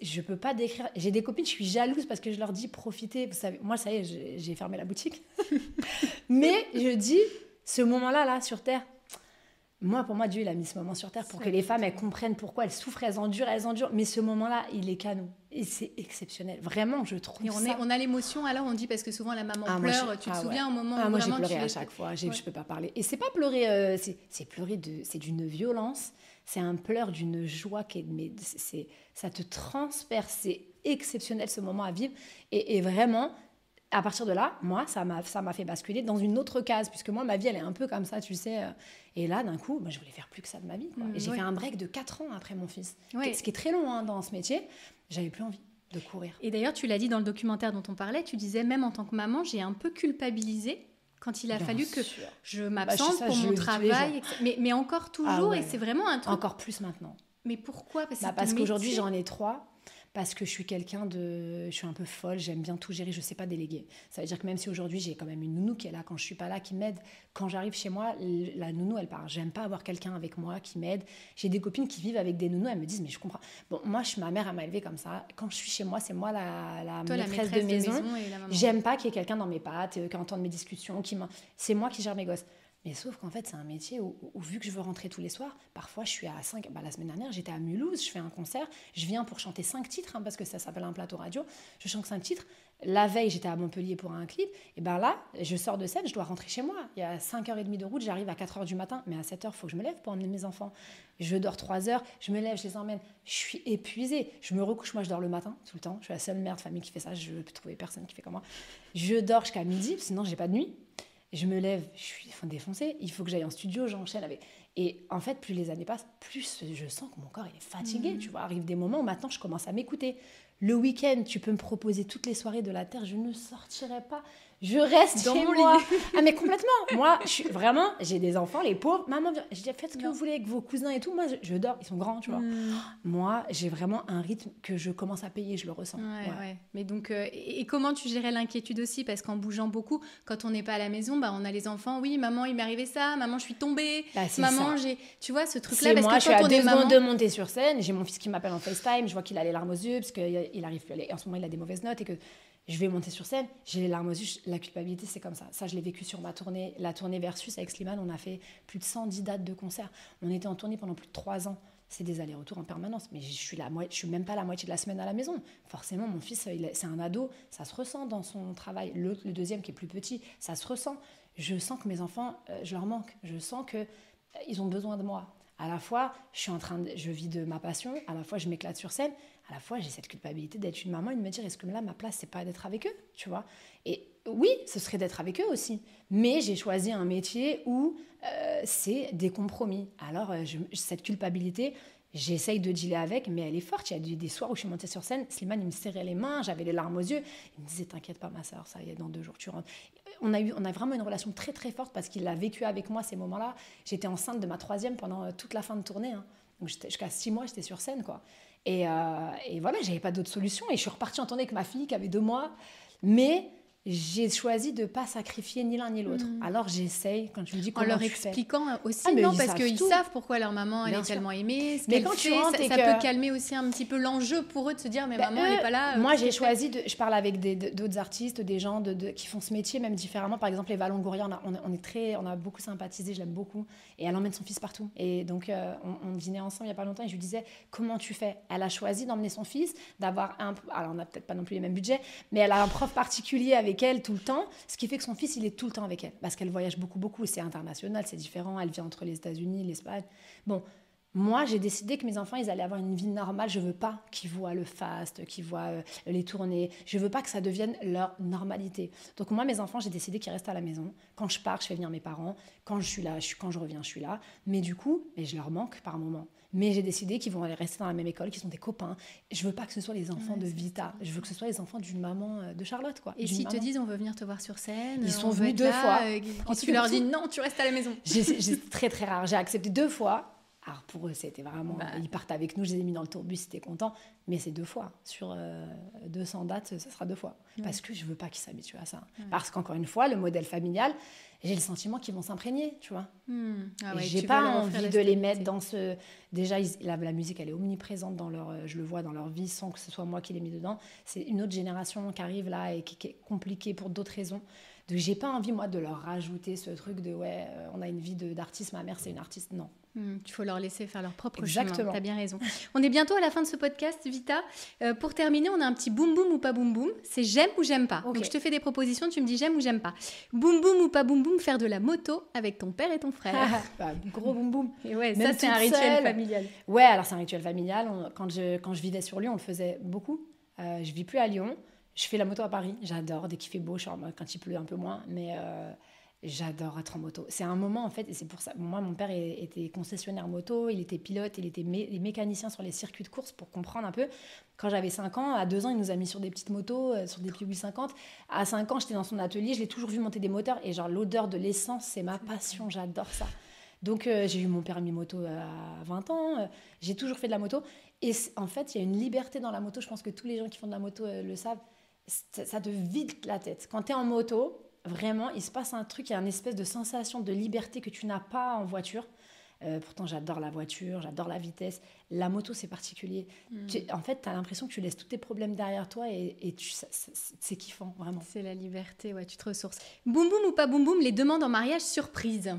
je peux pas décrire. J'ai des copines, je suis jalouse parce que je leur dis profitez. Vous savez, moi ça y est, j'ai fermé la boutique. Mais je dis, ce moment-là, là, sur Terre, pour moi, Dieu, il a mis ce moment sur Terre pour que les femmes, elles comprennent pourquoi elles souffrent, elles endurent. Mais ce moment-là, il est canon. Et c'est exceptionnel. Vraiment, je trouve et ça... on a l'émotion, alors on dit, parce que souvent la maman pleure. Tu te souviens au moment où moi, vraiment j'ai pleuré à chaque fois. Je peux pas parler. Et c'est pas pleurer, c'est pleurer c'est d'une violence. C'est un pleur d'une joie ça te transperce. C'est exceptionnel ce moment à vivre. Et vraiment... À partir de là, moi, ça m'a fait basculer dans une autre case, puisque moi, ma vie, elle est un peu comme ça, tu sais. Et là, d'un coup, je voulais faire plus que ça de ma vie. Et j'ai fait un break de 4 ans après mon fils, ce qui est très long dans ce métier. J'avais plus envie de courir. Et d'ailleurs, tu l'as dit dans le documentaire dont on parlait, tu disais, même en tant que maman, j'ai un peu culpabilisé quand il a fallu que je m'absente pour mon travail. Mais encore toujours, et c'est vraiment un truc... Encore plus maintenant. Mais pourquoi? Parce qu'aujourd'hui, j'en ai 3. Parce que je suis je suis un peu folle, j'aime bien tout gérer, je ne sais pas déléguer. Ça veut dire que même si aujourd'hui j'ai quand même une nounou qui est là quand je ne suis pas là, qui m'aide, quand j'arrive chez moi, la nounou elle part. J'aime pas avoir quelqu'un avec moi qui m'aide. J'ai des copines qui vivent avec des nounous, elles me disent mais je comprends. Bon, moi ma mère elle m'a élevée comme ça. Quand je suis chez moi, c'est moi la maîtresse de maison. J'aime pas qu'il y ait quelqu'un dans mes pattes, qui entende mes discussions, c'est moi qui gère mes gosses. Mais sauf qu'en fait, c'est un métier où vu que je veux rentrer tous les soirs, parfois je suis à 5... la semaine dernière, j'étais à Mulhouse, je fais un concert, je viens pour chanter 5 titres, parce que ça s'appelle un plateau radio, je chante 5 titres. La veille, j'étais à Montpellier pour un clip, et là, je sors de scène, je dois rentrer chez moi. Il y a 5h30 de route, j'arrive à 4h du matin, mais à 7h, il faut que je me lève pour emmener mes enfants. Je dors 3 heures, je me lève, je les emmène, je suis épuisée. Je me recouche, moi je dors le matin, tout le temps. Je suis la seule mère de famille qui fait ça, je ne peux trouver personne qui fait comme moi. Je dors jusqu'à midi, sinon j'ai pas de nuit. Je me lève, je suis défoncée, il faut que j'aille en studio, j'enchaîne avec... Et en fait, plus les années passent, plus je sens que mon corps il est fatigué, tu vois. Arrive des moments où maintenant je commence à m'écouter. Le week-end, tu peux me proposer toutes les soirées de la Terre, je ne sortirai pas. Je reste dans chez mon moi. lit. Ah mais complètement. Moi, j'ai des enfants, les pauvres. Maman, je dis faites ce que vous voulez avec vos cousins et tout. Moi, je dors. Ils sont grands, tu vois. Moi, j'ai vraiment un rythme que je commence à payer. Je le ressens. Ouais. Mais donc, et comment tu gérais l'inquiétude aussi? Parce qu'en bougeant beaucoup, quand on n'est pas à la maison, on a les enfants. Oui, maman, il m'est arrivé ça. Maman, je suis tombée. Maman, tu vois ce truc-là. Parce que je suis à 2 secondes de monter sur scène. J'ai mon fils qui m'appelle en FaceTime. Je vois qu'il a les larmes aux yeux parce qu'il arrive plus. En ce moment, il a des mauvaises notes et que je vais monter sur scène, j'ai les larmes aux yeux, la culpabilité, c'est comme ça. Ça, je l'ai vécu sur ma tournée, la tournée Versus avec Slimane, on a fait plus de 110 dates de concerts. On était en tournée pendant plus de 3 ans. C'est des allers-retours en permanence, mais je suis même pas la moitié de la semaine à la maison. Forcément, mon fils, c'est un ado, ça se ressent dans son travail. Le deuxième qui est plus petit, ça se ressent. Je sens que mes enfants, je leur manque. Je sens qu'ils ont besoin de moi. À la fois, je vis de ma passion, à la fois, je m'éclate sur scène, à la fois, j'ai cette culpabilité d'être une maman et de me dire, est-ce que là, ma place, c'est pas d'être avec eux, tu vois? Et Oui, ce serait d'être avec eux aussi. Mais j'ai choisi un métier où c'est des compromis. Alors, cette culpabilité, j'essaye de dealer avec, mais elle est forte. Il y a des soirs où je suis montée sur scène, Slimane, il me serrait les mains, j'avais les larmes aux yeux. Il me disait, t'inquiète pas, ma soeur, ça y est, dans 2 jours, tu rentres. On a vraiment une relation très, très forte parce qu'il a vécu avec moi ces moments-là. J'étais enceinte de ma 3e pendant toute la fin de tournée. Hein. Donc, jusqu'à 6 mois, j'étais sur scène, quoi. Et voilà, j'avais pas d'autre solution. Et je suis repartie en tournée avec ma fille qui avait 2 mois. Mais j'ai choisi de ne pas sacrifier ni l'un ni l'autre. Alors j'essaye, quand tu me dis comment en leur tu fais. expliquant aussi, mais non, ils parce savent qu'ils tout. savent pourquoi leur maman elle Bien est sûr. tellement aimée, ce Mais qu'elle quand tu fait, rentres et ça que- peut calmer aussi un petit peu l'enjeu pour eux de se dire mais maman elle eux, n'est pas là. Moi qu'est-ce j'ai qu'elle fait choisi, je parle avec d'autres artistes, des gens qui font ce métier même différemment. Par exemple, Eva Longoria, on a beaucoup sympathisé, je l'aime beaucoup. Et elle emmène son fils partout. Et donc on dînait ensemble il n'y a pas longtemps et je lui disais comment tu fais. Elle a choisi d'emmener son fils, d'avoir alors on n'a peut-être pas non plus les mêmes budgets, mais elle a un prof particulier avec elle tout le temps, ce qui fait que son fils il est tout le temps avec elle parce qu'elle voyage beaucoup, c'est international, c'est différent, elle vit entre les États-Unis, l'Espagne. Bon, moi j'ai décidé que mes enfants ils allaient avoir une vie normale, je veux pas qu'ils voient le fast, qu'ils voient les tournées, je veux pas que ça devienne leur normalité. Donc moi mes enfants j'ai décidé qu'ils restent à la maison, quand je pars je fais venir mes parents, quand je suis là, quand je reviens je suis là, mais du coup je leur manque par moment. Mais j'ai décidé qu'ils vont aller rester dans la même école, qu'ils sont des copains. Je veux pas que ce soit les enfants de Vita. Je veux que ce soit les enfants d'une maman de Charlotte, quoi. Et s'ils te disent on veut venir te voir sur scène, ils sont on veut venus être 2 là, fois. quand tu leur dis non, tu restes à la maison. C'est très très rare. J'ai accepté 2 fois. Alors pour eux, c'était vraiment. Ils partent avec nous, je les ai mis dans le tourbus, c'était content. Mais c'est 2 fois. Sur 200 dates, ça sera 2 fois. Parce que je veux pas qu'ils s'habituent à ça. Parce qu'encore une fois, le modèle familial, j'ai le sentiment qu'ils vont s'imprégner, tu vois. J'ai pas envie de les mettre dans ce. Déjà, la musique, elle est omniprésente dans je le vois dans leur vie sans que ce soit moi qui l'ai mis dedans. C'est une autre génération qui arrive là et qui est compliquée pour d'autres raisons. Donc, j'ai pas envie, moi, de leur rajouter ce truc de on a une vie d'artiste, ma mère, c'est une artiste. Non. Il faut leur laisser faire leur propre Exactement. chemin. T'as bien raison. On est bientôt à la fin de ce podcast, Vita. Pour terminer, on a un petit boum boum ou pas boum boum. C'est j'aime ou j'aime pas. Okay. Donc je te fais des propositions, tu me dis j'aime ou j'aime pas. Boum boum ou pas boum boum, faire de la moto avec ton père et ton frère. Gros boum boum. Et ouais, ça c'est un rituel familial. Ouais, alors c'est un rituel familial. Quand je vivais sur Lyon, on le faisait beaucoup. Je vis plus à Lyon. Je fais la moto à Paris. J'adore dès qu'il fait beau. Quand il pleut un peu moins, mais j'adore être en moto. C'est un moment, en fait, et c'est pour ça. Moi, mon père était concessionnaire moto, il était pilote, il était mécanicien sur les circuits de course pour comprendre un peu. Quand j'avais 5 ans, à 2 ans, il nous a mis sur des petites motos, sur des Peugeot 50. À 5 ans, j'étais dans son atelier, je l'ai toujours vu monter des moteurs. Et genre, l'odeur de l'essence, c'est ma passion, j'adore ça. Donc, j'ai eu mon permis moto à 20 ans. J'ai toujours fait de la moto. Et en fait, il y a une liberté dans la moto. Je pense que tous les gens qui font de la moto le savent. Ça te vide la tête. Quand tu es en moto, vraiment, il se passe un truc, il y a une espèce de sensation de liberté que tu n'as pas en voiture. Pourtant, j'adore la voiture, j'adore la vitesse. La moto, c'est particulier. En fait, tu as l'impression que tu laisses tous tes problèmes derrière toi et c'est kiffant, vraiment. C'est la liberté, ouais, tu te ressources. Boum boum ou pas boum boum, les demandes en mariage surprise.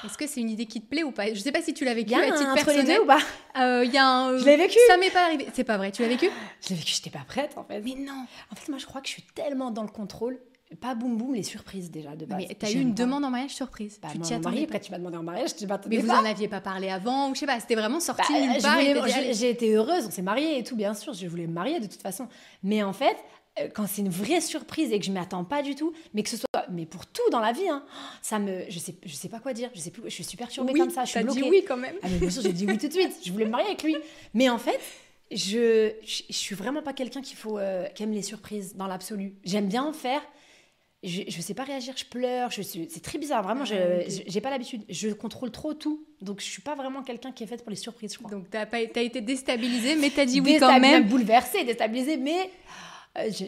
Est-ce que c'est une idée qui te plaît ou pas? Je ne sais pas si tu l'as vécu à titre personnel. Les deux ou pas Je l'ai vécu. Ça m'est pas arrivé. C'est pas vrai, tu l'as vécu? Je l'ai vécu, je n'étais pas prête en fait. Mais non. En fait, moi je crois que je suis tellement dans le contrôle. Pas boum boum, les surprises déjà de base. Mais t'as eu une demande en mariage surprise? Tu t'y attendais? Après tu m'as demandé en mariage, tu m'attendais pas. Mais vous en aviez pas parlé avant ou je sais pas, c'était vraiment sorti nulle part. J'ai été heureuse, on s'est mariés et tout, bien sûr, je voulais me marier de toute façon. Mais en fait, quand c'est une vraie surprise et que je m'y attends pas du tout, mais que ce soit, mais pour tout dans la vie, hein, je sais pas quoi dire, je sais plus, je suis super perturbée comme ça, je suis bloquée. Dit oui quand même. Ah mais bien sûr, j'ai dit oui tout de suite. Je voulais me marier avec lui, mais en fait, je suis vraiment pas quelqu'un qui aime les surprises dans l'absolu. J'aime bien en faire. Je sais pas réagir, je pleure, c'est très bizarre, vraiment, j'ai pas l'habitude, je contrôle trop tout, donc je suis pas vraiment quelqu'un qui est faite pour les surprises, je crois. Donc t'as été déstabilisée, mais t'as dit oui quand même. Bouleversée, déstabilisée, mais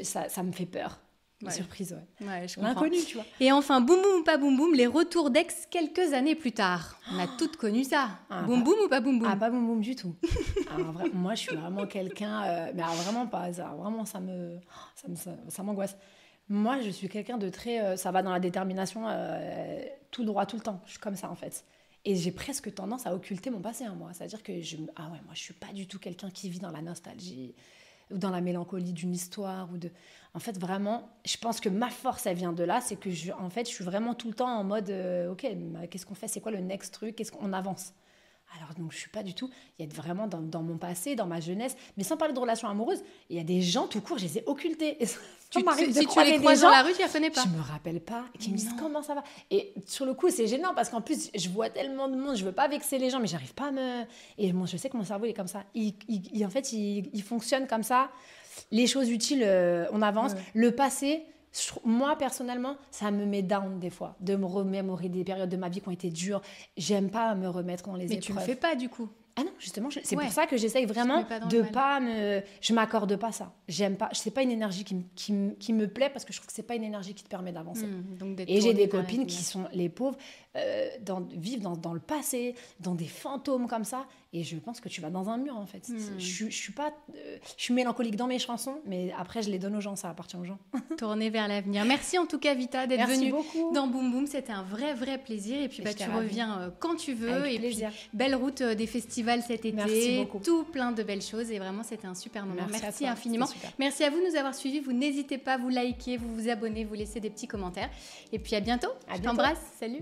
ça me fait peur. Les surprises, ouais, je comprends. L'inconnu, tu vois. Et enfin, boum boum ou pas boum boum, les retours d'ex quelques années plus tard. On a toutes connu ça. Boum boum ou pas boum boum? Ah, pas boum boum du tout. Alors, moi, je suis vraiment quelqu'un, mais alors, vraiment pas, vraiment ça m'angoisse. Moi, je suis quelqu'un de très... ça va dans la détermination tout droit, tout le temps. Je suis comme ça, en fait. Et j'ai presque tendance à occulter mon passé, hein, moi. C'est-à-dire que moi, je suis pas du tout quelqu'un qui vit dans la nostalgie ou dans la mélancolie d'une histoire. En fait, vraiment, je pense que ma force, elle vient de là. C'est que, je suis vraiment tout le temps en mode, OK, qu'est-ce qu'on fait? C'est quoi le next truc? Qu'est-ce qu'on avance? Alors, donc, je suis pas du tout. Il y a vraiment dans mon passé, dans ma jeunesse, mais sans parler de relations amoureuses, il y a des gens tout court, je les ai occultés. Et ça m'arrive de Si tu croiser les des croises gens, dans la rue, tu les reconnais pas. je me rappelle pas, qui me disent comment ça va. Et sur le coup, c'est gênant parce qu'en plus, je vois tellement de monde, je veux pas vexer les gens, mais j'arrive pas à me. Et moi, je sais que mon cerveau il est comme ça. En fait, il fonctionne comme ça. Les choses utiles, on avance. Ouais. Le passé. Moi, personnellement, ça me met down des fois, de me remémorer des périodes de ma vie qui ont été dures. J'aime pas me remettre dans les épreuves. Mais tu le fais pas du coup. Ah non, justement, c'est Ouais. pour ça que j'essaye vraiment pas dans de le mal. pas me... Je m'accorde pas ça. J'aime pas... C'est pas une énergie qui me plaît parce que je trouve que c'est pas une énergie qui te permet d'avancer. Donc d'être Et j'ai tournée des vers copines qui l'avenir. sont les pauvres, vivent dans le passé, dans des fantômes comme ça. Et je pense que tu vas dans un mur en fait. Je suis pas... je suis mélancolique dans mes chansons, mais après je les donne aux gens, ça appartient aux gens. Tournée vers l'avenir. Merci en tout cas Vita d'être Merci venue beaucoup. dans Boom Boom. C'était un vrai plaisir. Et puis J'étais tu ravie. reviens quand tu veux. Avec et plaisir. puis belle route des festivals cet été. Merci beaucoup. Tout plein de belles choses. Et vraiment c'était un super moment. Merci à Merci toi, infiniment. c'était super. Merci à vous de nous avoir suivis. Vous n'hésitez pas, vous likez, vous vous abonnez, vous laissez des petits commentaires. Et puis à bientôt. À Je bientôt. t'embrasse. Salut.